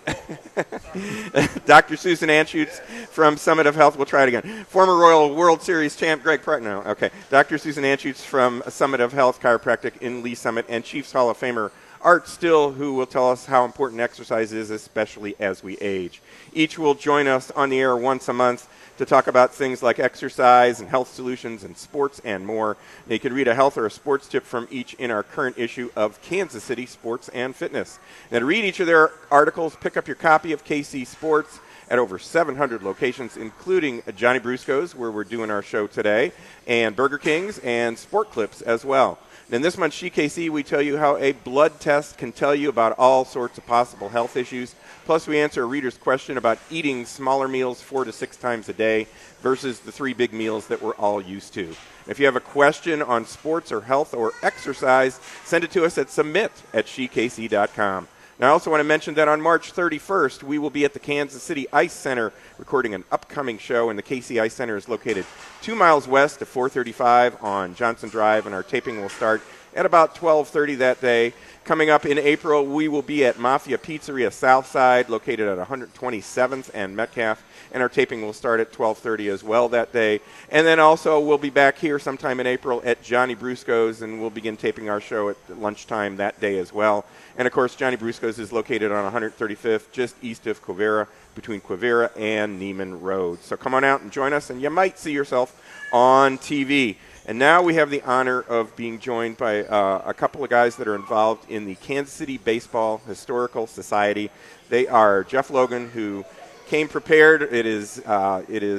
Dr. Susan Anschutz from Summit of Health. We'll try it again. Former Royal World Series champ Greg Pryor. No, okay. Dr. Susan Anschutz from Summit of Health Chiropractic in Lee Summit, and Chiefs Hall of Famer Art Still, who will tell us how important exercise is, especially as we age. Each will join us on the air once a month to talk about things like exercise and health solutions and sports and more. And you can read a health or a sports tip from each in our current issue of Kansas City Sports and Fitness. Now, to read each of their articles, pick up your copy of KC Sports at over 700 locations, including Johnny Brusco's, where we're doing our show today, and Burger King's, and Sport Clips as well. In this month's SheKC, we tell you how a blood test can tell you about all sorts of possible health issues. Plus, we answer a reader's question about eating smaller meals 4 to 6 times a day versus the 3 big meals that we're all used to. If you have a question on sports or health or exercise, send it to us at submit@shekc.com. Now, I also want to mention that on March 31st, we will be at the Kansas City Ice Center recording an upcoming show, and the KC Ice Center is located 2 miles west of 435 on Johnson Drive, and our taping will start at about 12:30 that day. Coming up in April, we will be at Mafia Pizzeria Southside, located at 127th and Metcalf, and our taping will start at 12:30 as well that day. And then also we'll be back here sometime in April at Johnny Brusco's, and we'll begin taping our show at lunchtime that day as well. And, of course, Johnny Brusco's is located on 135th, just east of Quivira, between Quivira and Neiman Road. So come on out and join us, and you might see yourself on TV. And now we have the honor of being joined by a couple of guys that are involved in the Kansas City Baseball Historical Society. They are Jeff Logan, who came prepared. It is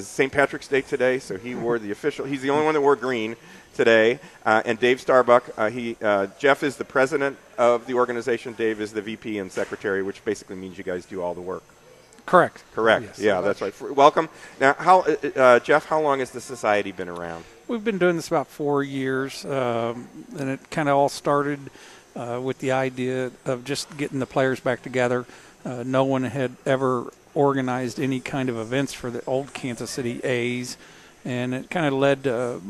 St. Patrick's Day today, so he wore the official. He's the only one that wore green today. And Dave Starbuck. Jeff is the president of the organization. Dave is the VP and secretary, which basically means you guys do all the work. Correct. Yes, yeah, that's right. Welcome. Now, Jeff, how long has the society been around? We've been doing this about 4 years, and it kind of all started with the idea of just getting the players back together. No one had ever organized any kind of events for the old Kansas City A's, and it kind of led to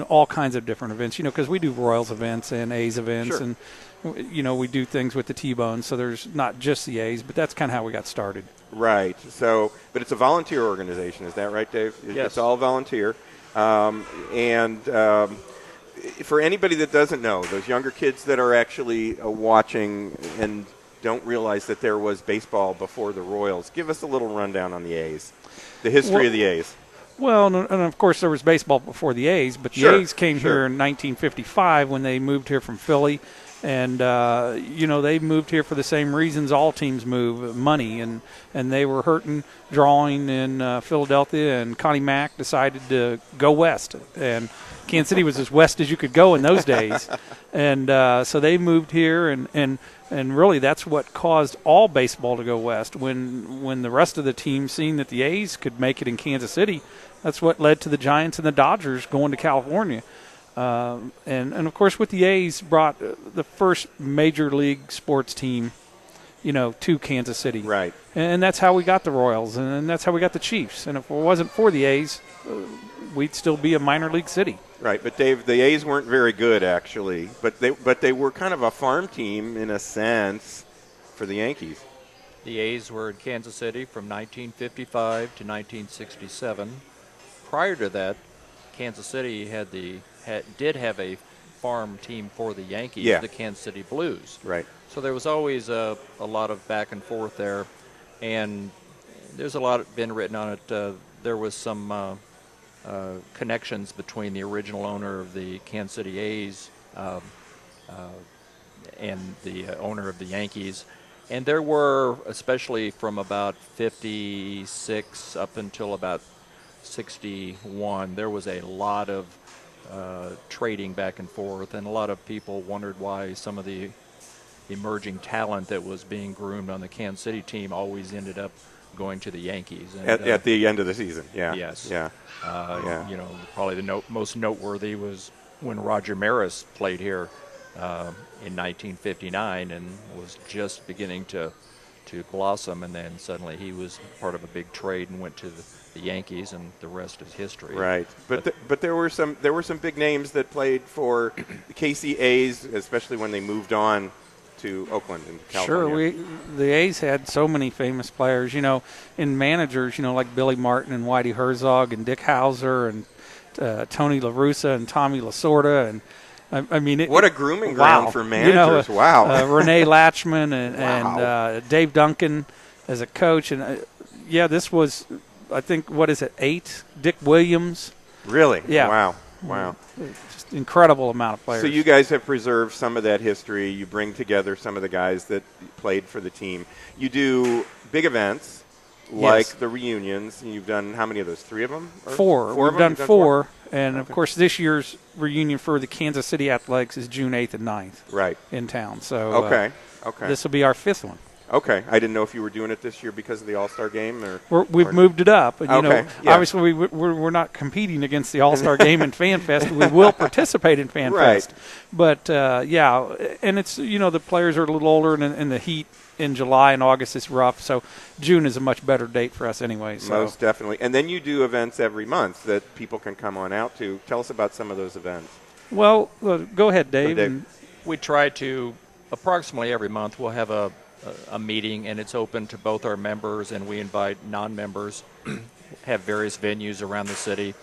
all kinds of different events. Because we do Royals events and A's events, sure. And we do things with the T-Bone. So there's not just the A's, but that's kind of how we got started. Right. So, but it's a volunteer organization, is that right, Dave? Yes. It's all volunteer. For anybody that doesn't know, those younger kids that are actually watching and don't realize that there was baseball before the Royals, give us a little rundown on the A's, the history of the A's. Well, and of course there was baseball before the A's, but the A's came here in 1955 when they moved here from Philly. And, they moved here for the same reasons all teams move, money. And they were hurting drawing in Philadelphia, and Connie Mack decided to go west. And Kansas City was as west as you could go in those days. And so they moved here, and really that's what caused all baseball to go west. When the rest of the team seen that the A's could make it in Kansas City, that's what led to the Giants and the Dodgers going to California. And of course, with the A's, brought the first major league sports team, to Kansas City. Right. And that's how we got the Royals, and that's how we got the Chiefs. And if it wasn't for the A's, we'd still be a minor league city. Right. But Dave, the A's weren't very good actually, but they were kind of a farm team in a sense for the Yankees. The A's were in Kansas City from 1955 to 1967. Prior to that, Kansas City did have a farm team for the Yankees, the Kansas City Blues. Right. So there was always a lot of back and forth there, and there's a lot been written on it. There was some connections between the original owner of the Kansas City A's and the owner of the Yankees. And there were, especially from about 56 up until about 61, there was a lot of trading back and forth, and a lot of people wondered why some of the emerging talent that was being groomed on the Kansas City team always ended up going to the Yankees. And, at the end of the season, yeah. Yes. Yeah. You know, probably the most noteworthy was when Roger Maris played here in 1959 and was just beginning to blossom, and then suddenly he was part of a big trade and went to the Yankees, and the rest is history. Right, but there were some big names that played for the KC A's, especially when they moved on to Oakland and California. Sure, the A's had so many famous players, you know, in managers, you know, like Billy Martin and Whitey Herzog and Dick Hauser and Tony La Russa and Tommy Lasorda, and I mean, what a grooming ground for managers! You know, wow, Renee Latchman and Dave Duncan as a coach, and this was, I think, what is it, 8? Dick Williams. Really? Yeah. Wow. Just incredible amount of players. So you guys have preserved some of that history. You bring together some of the guys that played for the team. You do big events like the reunions. And you've done how many of those? 3 of them? Four. We've done 4. And, of course, this year's reunion for the Kansas City Athletics is June 8th and 9th in town. So okay. This will be our 5th one. Okay. I didn't know if you were doing it this year because of the All-Star Game. We've moved it up. And, you know, obviously we're not competing against the All-Star Game and Fan Fest. We will participate in Fan Fest. But, and it's, you know, the players are a little older, and the heat in July and August is rough. So June is a much better date for us anyway. So. Most definitely. And then you do events every month that people can come on out to. Tell us about some of those events. Well, go ahead, Dave. We try to, approximately every month, we'll have a meeting, and it's open to both our members, and we invite non-members, have various venues around the city.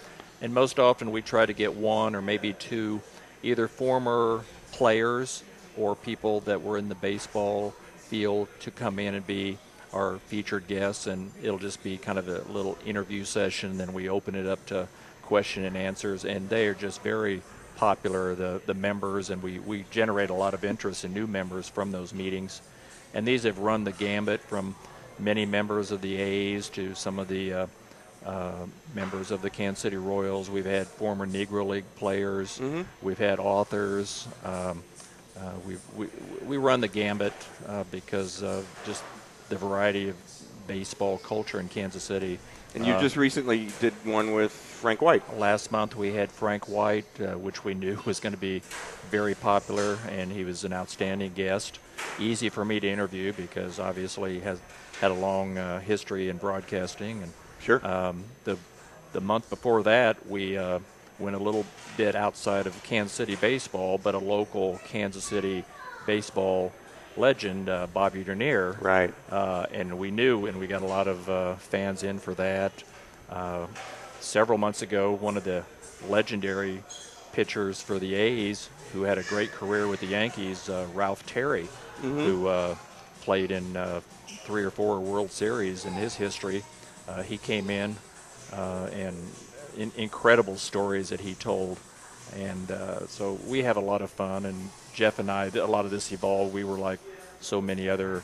And most often we try to get 1 or maybe 2 either former players or people that were in the baseball field to come in and be our featured guests, and it'll just be kind of a little interview session. Then we open it up to question and answers, and they are just very popular, the members, and we generate a lot of interest in new members from those meetings. And these have run the gambit from many members of the A's to some of the members of the Kansas City Royals. We've had former Negro League players. Mm-hmm. We've had authors. We run the gambit because of just the variety of baseball culture in Kansas City. And you just recently did one with Frank White. Last month we had Frank White, which we knew was going to be very popular, and he was an outstanding guest. Easy for me to interview because obviously he has had a long history in broadcasting. And sure. The month before that, we went a little bit outside of Kansas City baseball, but a local Kansas City baseball legend, Bobby Dernier. Right. And we knew, and we got a lot of fans in for that. Several months ago, one of the legendary pitchers for the A's, who had a great career with the Yankees, Ralph Terry, who played in 3 or 4 World Series in his history. He came in, and incredible stories that he told. And so we have a lot of fun, and Jeff and I, a lot of this evolved. We were like so many other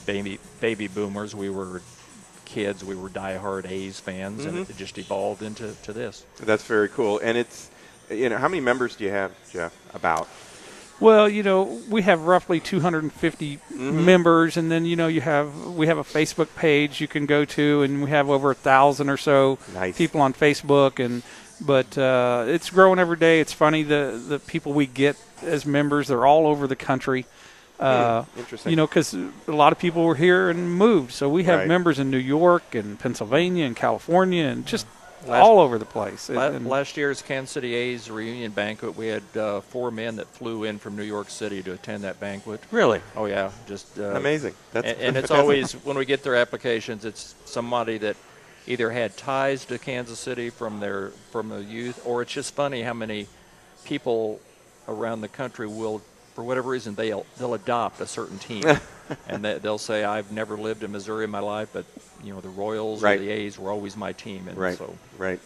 baby boomers. We were kids. We were diehard A's fans, and it just evolved into this. That's very cool. And it's, you know, how many members do you have, Jeff, about? Well, you know, we have roughly 250 members, and then, you know, we have a Facebook page you can go to, and we have over 1,000 or so people on Facebook, but it's growing every day. It's funny, the people we get as members, they're all over the country. Interesting. You know, because a lot of people were here and moved, so we have members in New York and Pennsylvania and California and just all over the place. Last year's Kansas City A's reunion banquet, we had 4 men that flew in from New York City to attend that banquet. Really? Oh, yeah. Just amazing. And it's always, when we get their applications, it's somebody that either had ties to Kansas City from the youth, or it's just funny how many people around the country will, for whatever reason, they'll adopt a certain team. And they'll say, I've never lived in Missouri in my life, but, you know, the Royals or the A's were always my team. And so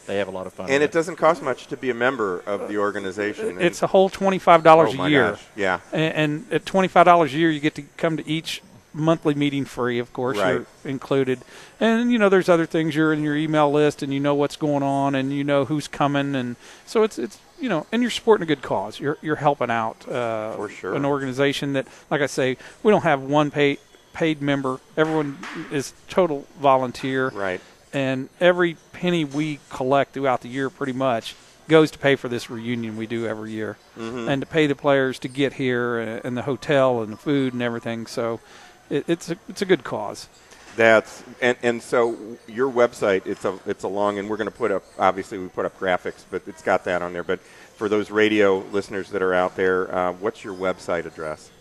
they have a lot of fun. And it doesn't cost much to be a member of the organization. It's a whole $25 a year. Gosh. Yeah. And at $25 a year, you get to come to each monthly meeting free, of course. Right. You're included. And, there's other things. You're in your email list, and you know what's going on, and you know who's coming. And so it's and you're supporting a good cause. You're helping out For sure. an organization that, like I say, we don't have one paid member. Everyone is total volunteer. Right. And every penny we collect throughout the year pretty much goes to pay for this reunion we do every year, and to pay the players to get here, and the hotel and the food and everything. So it's a good cause. That's and so your website, it's a long, and we're going to put up, obviously we put up graphics, but it's got that on there. But for those radio listeners that are out there, what's your website address?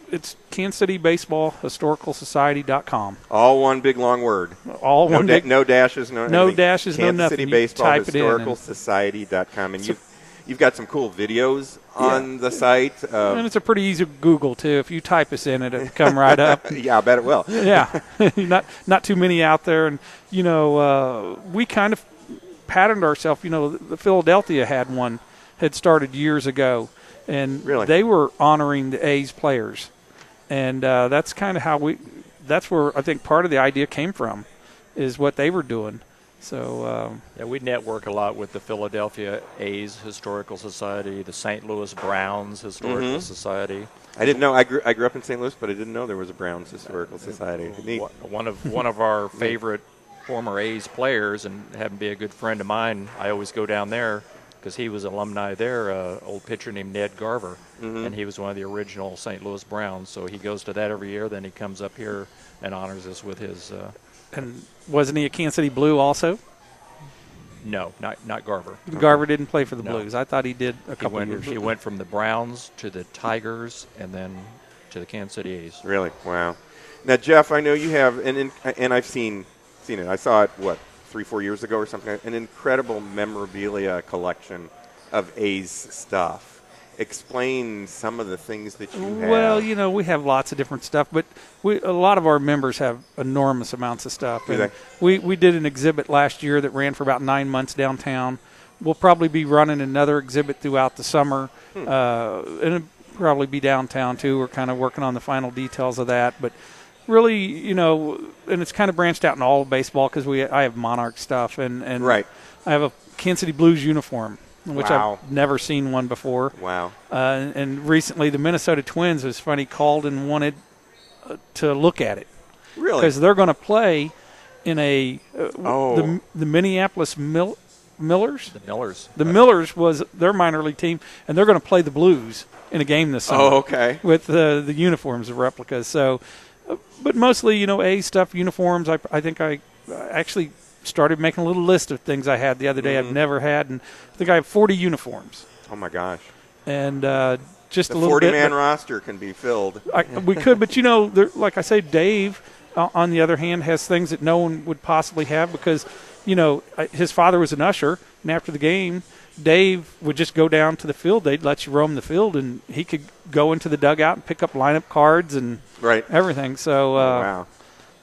It's Kansas City Baseball Historical Society.com. All one big long word. All one big. No dashes, no dashes, no nothing. Kansas City Baseball Historical Society.com. And you've got some cool videos on the site. And it's a pretty easy Google, too. If you type us in, it'll come right up. Yeah, I bet it will. Yeah. Not too many out there. And, we kind of patterned ourselves. The Philadelphia had started years ago. And really? They were honoring the A's players. And that's kind of that's where I think part of the idea came from, is what they were doing. So we network a lot with the Philadelphia A's Historical Society, the St. Louis Browns Historical Society. I didn't know. I grew up in St. Louis, but I didn't know there was a Browns Historical Society. Neat. One of our favorite former A's players, and having be a good friend of mine, I always go down there because he was alumni there, old pitcher named Ned Garver, and he was one of the original St. Louis Browns. So he goes to that every year. Then he comes up here and honors us with his. And wasn't he a Kansas City Blue also? No, not Garver. Garver didn't play for the Blues. I thought he did a couple of years. He went from the Browns to the Tigers and then to the Kansas City A's. Really? Wow. Now, Jeff, I know you have, and I've seen it. I saw it, 3-4 years ago or something, an incredible memorabilia collection of A's stuff. Explain some of the things that you have. Well, we have lots of different stuff, but a lot of our members have enormous amounts of stuff. Do they? We did an exhibit last year that ran for about 9 months downtown. We'll probably be running another exhibit throughout the summer, and it'll probably be downtown too. We're kind of working on the final details of that, but really, and it's kind of branched out in all of baseball because I have Monarch stuff, and right. I have a Kansas City Blues uniform, which I've never seen one before. Wow. And recently the Minnesota Twins, was funny, called and wanted to look at it. Really? Because they're going to play in the Minneapolis Millers. The Millers. The Millers was their minor league team, and they're going to play the Blues in a game this summer. Oh, okay. With the uniforms of replicas. So, but mostly, A stuff, uniforms. I think I actually started making a little list of things I had the other day I've never had, and I think I have 40 uniforms. Oh my gosh! And just the a little bit. 40-man roster can be filled. We could, but like I say, Dave, on the other hand, has things that no one would possibly have because, his father was an usher, and after the game, Dave would just go down to the field. They'd let you roam the field, and he could go into the dugout and pick up lineup cards and everything. So, wow.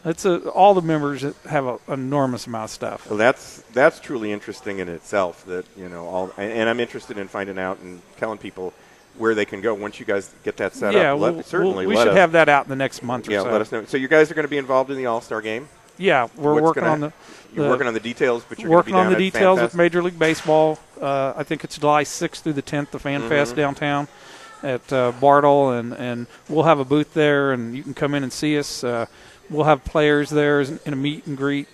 It's all the members have an enormous amount of stuff. Well, that's truly interesting in itself. That and I'm interested in finding out and telling people where they can go once you guys get that set up. We should have that out in the next month or so. Yeah, let us know. So you guys are going to be involved in the All-Star game? Yeah, we're working on You're working on the details, but you're working going to on be the down details at with Major League Baseball. I think it's July 6th through the 10th, the Fan Fest downtown at Bartle, and we'll have a booth there, and you can come in and see us. We'll have players there in a meet and greet,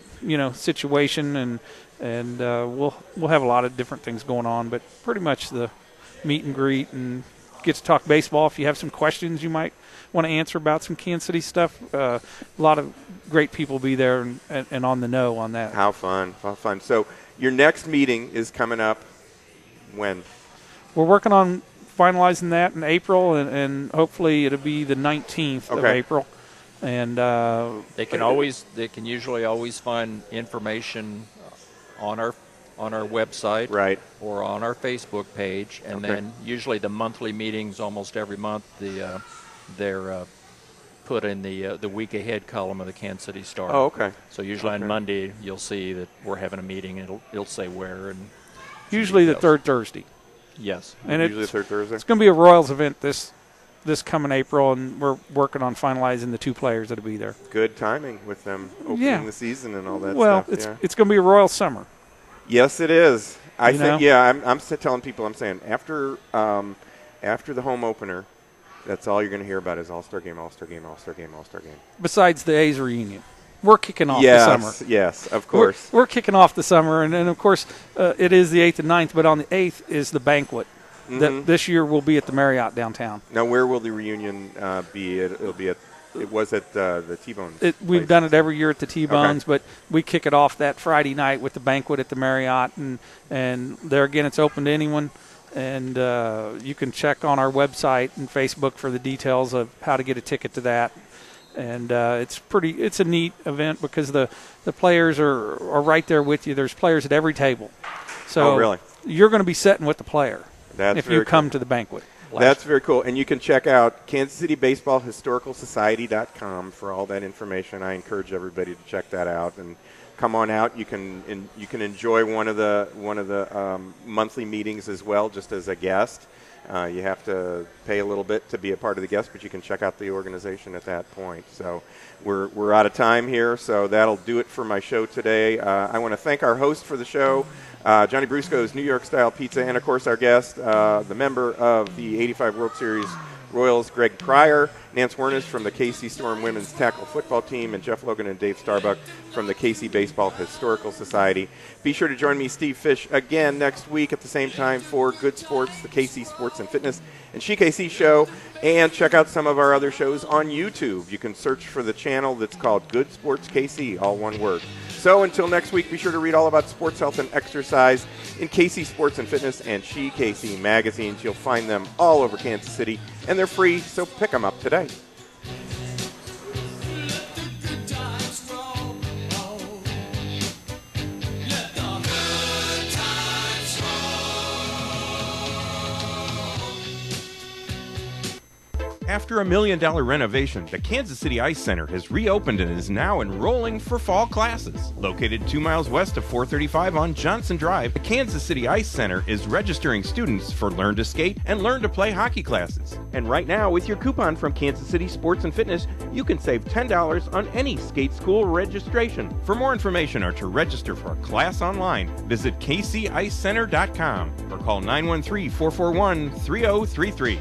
situation, and we'll have a lot of different things going on. But pretty much the meet and greet and get to talk baseball. If you have some questions you might want to answer about some Kansas City stuff, a lot of great people will be there and on the know on that. How fun. So your next meeting is coming up when? We're working on finalizing that in April, and hopefully it'll be the 19th of April. And they can usually always find information on our website, right, or on our Facebook page, and then usually the monthly meetings almost every month they're put in the week ahead column of the Kansas City Star. Oh, okay. So usually on Monday you'll see that we're having a meeting. It'll say where and usually the third Thursday. Yes, and usually the third Thursday. It's going to be a Royals event this this coming April, and we're working on finalizing the 2 players that'll be there. Good timing with them opening the season and all that well, stuff. Well, it's going to be a royal summer. Yes, it is. I think. Yeah, I'm telling people. I'm saying after the home opener, that's all you're going to hear about is All-Star Game, All-Star Game, All-Star Game, All-Star Game. Besides the A's reunion. We're kicking off the summer. Yes, of course. We're kicking off the summer, and of course, it is the 8th and 9th, but on the 8th is the banquet. That this year will be at the Marriott downtown. Now, where will the reunion be? It was at the T-Bones. We've done it every year at the T-Bones, but we kick it off that Friday night with the banquet at the Marriott, and there again, it's open to anyone. And you can check on our website and Facebook for the details of how to get a ticket to that. And it's a neat event because the players are right there with you. There's players at every table. So really? You're going to be sitting with the player if you come to the banquet. That's very cool. And you can check out Kansas City Baseball Historical Society.com for all that information. I encourage everybody to check that out and come on out. You can enjoy one of the monthly meetings as well, just as a guest. You have to pay a little bit to be a part of the guest, but you can check out the organization at that point. So we're out of time here, so that'll do it for my show today. I want to thank our host for the show, Johnny Brusco's New York Style Pizza, and of course our guest, the member of the '85 World Series Royals, Greg Pryor, Nance Wernes from the KC Storm Women's Tackle Football Team, and Jeff Logan and Dave Starbuck from the KC Baseball Historical Society. Be sure to join me, Steve Fish, again next week at the same time for Good Sports, the KC Sports and Fitness and SheKC Show, and check out some of our other shows on YouTube. You can search for the channel that's called Good Sports KC, all one word. So until next week, be sure to read all about sports, health, and exercise in KC Sports and Fitness and SheKC magazines. You'll find them all over Kansas City, and they're free, so pick them up today. After a $1 million renovation, the Kansas City Ice Center has reopened and is now enrolling for fall classes. Located 2 miles west of 435 on Johnson Drive, the Kansas City Ice Center is registering students for Learn to Skate and Learn to Play hockey classes. And right now, with your coupon from Kansas City Sports and Fitness, you can save $10 on any skate school registration. For more information or to register for a class online, visit kcicecenter.com or call 913-441-3033.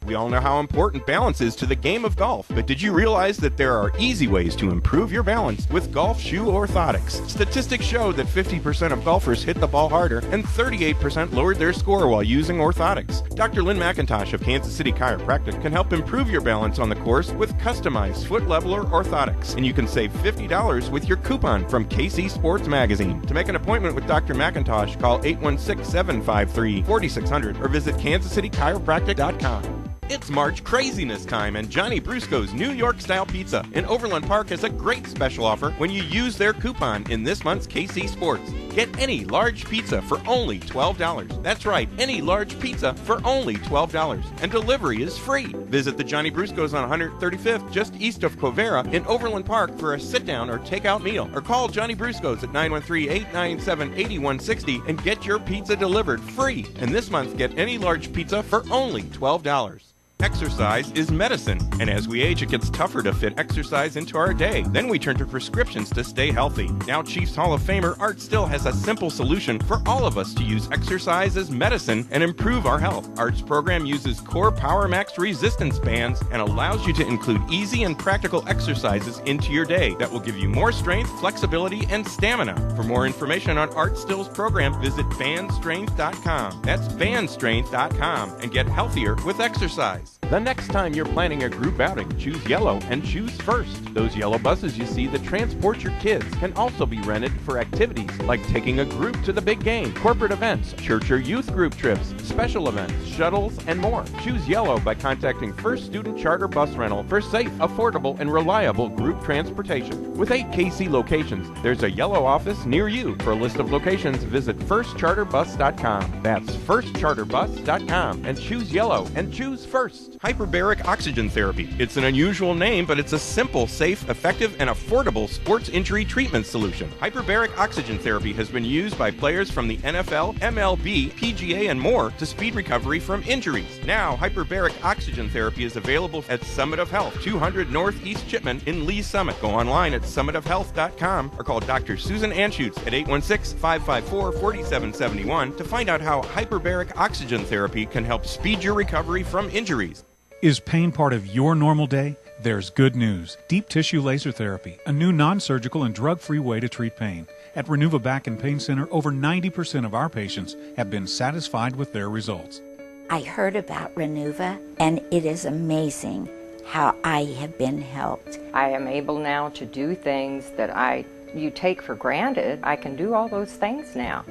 We all know how important balance is to the game of golf, but did you realize that there are easy ways to improve your balance with golf shoe orthotics? Statistics show that 50% of golfers hit the ball harder and 38% lowered their score while using orthotics. Dr. Lynn McIntosh of Kansas City Chiropractic can help improve your balance on the course with customized foot leveler orthotics, and you can save $50 with your coupon from KC Sports Magazine. To make an appointment with Dr. McIntosh, call 816-753-4600 or visit kansascitychiropractic.com. It's March craziness time, and Johnny Brusco's New York Style Pizza in Overland Park has a great special offer when you use their coupon in this month's KC Sports. Get any large pizza for only $12. That's right, any large pizza for only $12, and delivery is free. Visit the Johnny Brusco's on 135th, just east of Covera in Overland Park for a sit-down or take-out meal, or call Johnny Brusco's at 913-897-8160 and get your pizza delivered free. And this month, get any large pizza for only $12. Exercise is medicine, and as we age, it gets tougher to fit exercise into our day. Then we turn to prescriptions to stay healthy. Now Chiefs Hall of Famer Art Still has a simple solution for all of us to use exercise as medicine and improve our health. Art's program uses Core Power Max resistance bands and allows you to include easy and practical exercises into your day that will give you more strength, flexibility, and stamina. For more information on Art Still's program, visit bandstrength.com. That's bandstrength.com, and get healthier with exercise. The next time you're planning a group outing, choose yellow and choose First. Those yellow buses you see that transport your kids can also be rented for activities like taking a group to the big game, corporate events, church or youth group trips, special events, shuttles, and more. Choose yellow by contacting First Student Charter Bus Rental for safe, affordable, and reliable group transportation. With 8 KC locations, there's a yellow office near you. For a list of locations, visit firstcharterbus.com. That's firstcharterbus.com, and choose yellow and choose First. Hyperbaric Oxygen Therapy. It's an unusual name, but it's a simple, safe, effective, and affordable sports injury treatment solution. Hyperbaric Oxygen Therapy has been used by players from the NFL, MLB, PGA, and more to speed recovery from injuries. Now, Hyperbaric Oxygen Therapy is available at Summit of Health, 200 Northeast Chipman in Lee Summit. Go online at summitofhealth.com or call Dr. Susan Anschutz at 816-554-4771 to find out how hyperbaric oxygen therapy can help speed your recovery from injuries. Is pain part of your normal day? There's good news. Deep tissue laser therapy, a new non-surgical and drug-free way to treat pain. At Renuva Back and Pain Center, over 90% of our patients have been satisfied with their results. I heard about Renuva, and it is amazing how I have been helped. I am able now to do things that you take for granted. I can do all those things now.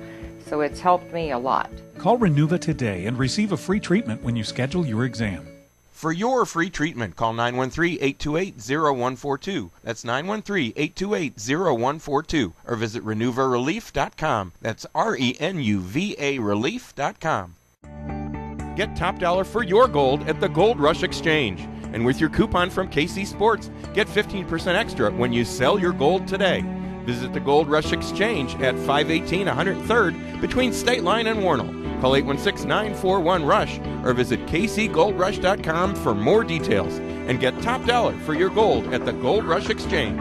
So it's helped me a lot. Call Renuva today and receive a free treatment when you schedule your exam. For your free treatment, call 913-828-0142. That's 913-828-0142. Or visit RenuvaRelief.com. That's RENUVA Relief.com. Get top dollar for your gold at the Gold Rush Exchange. And with your coupon from KC Sports, get 15% extra when you sell your gold today. Visit the Gold Rush Exchange at 518 103rd between State Line and Warnell. Call 816-941-RUSH or visit kcgoldrush.com for more details and get top dollar for your gold at the Gold Rush Exchange.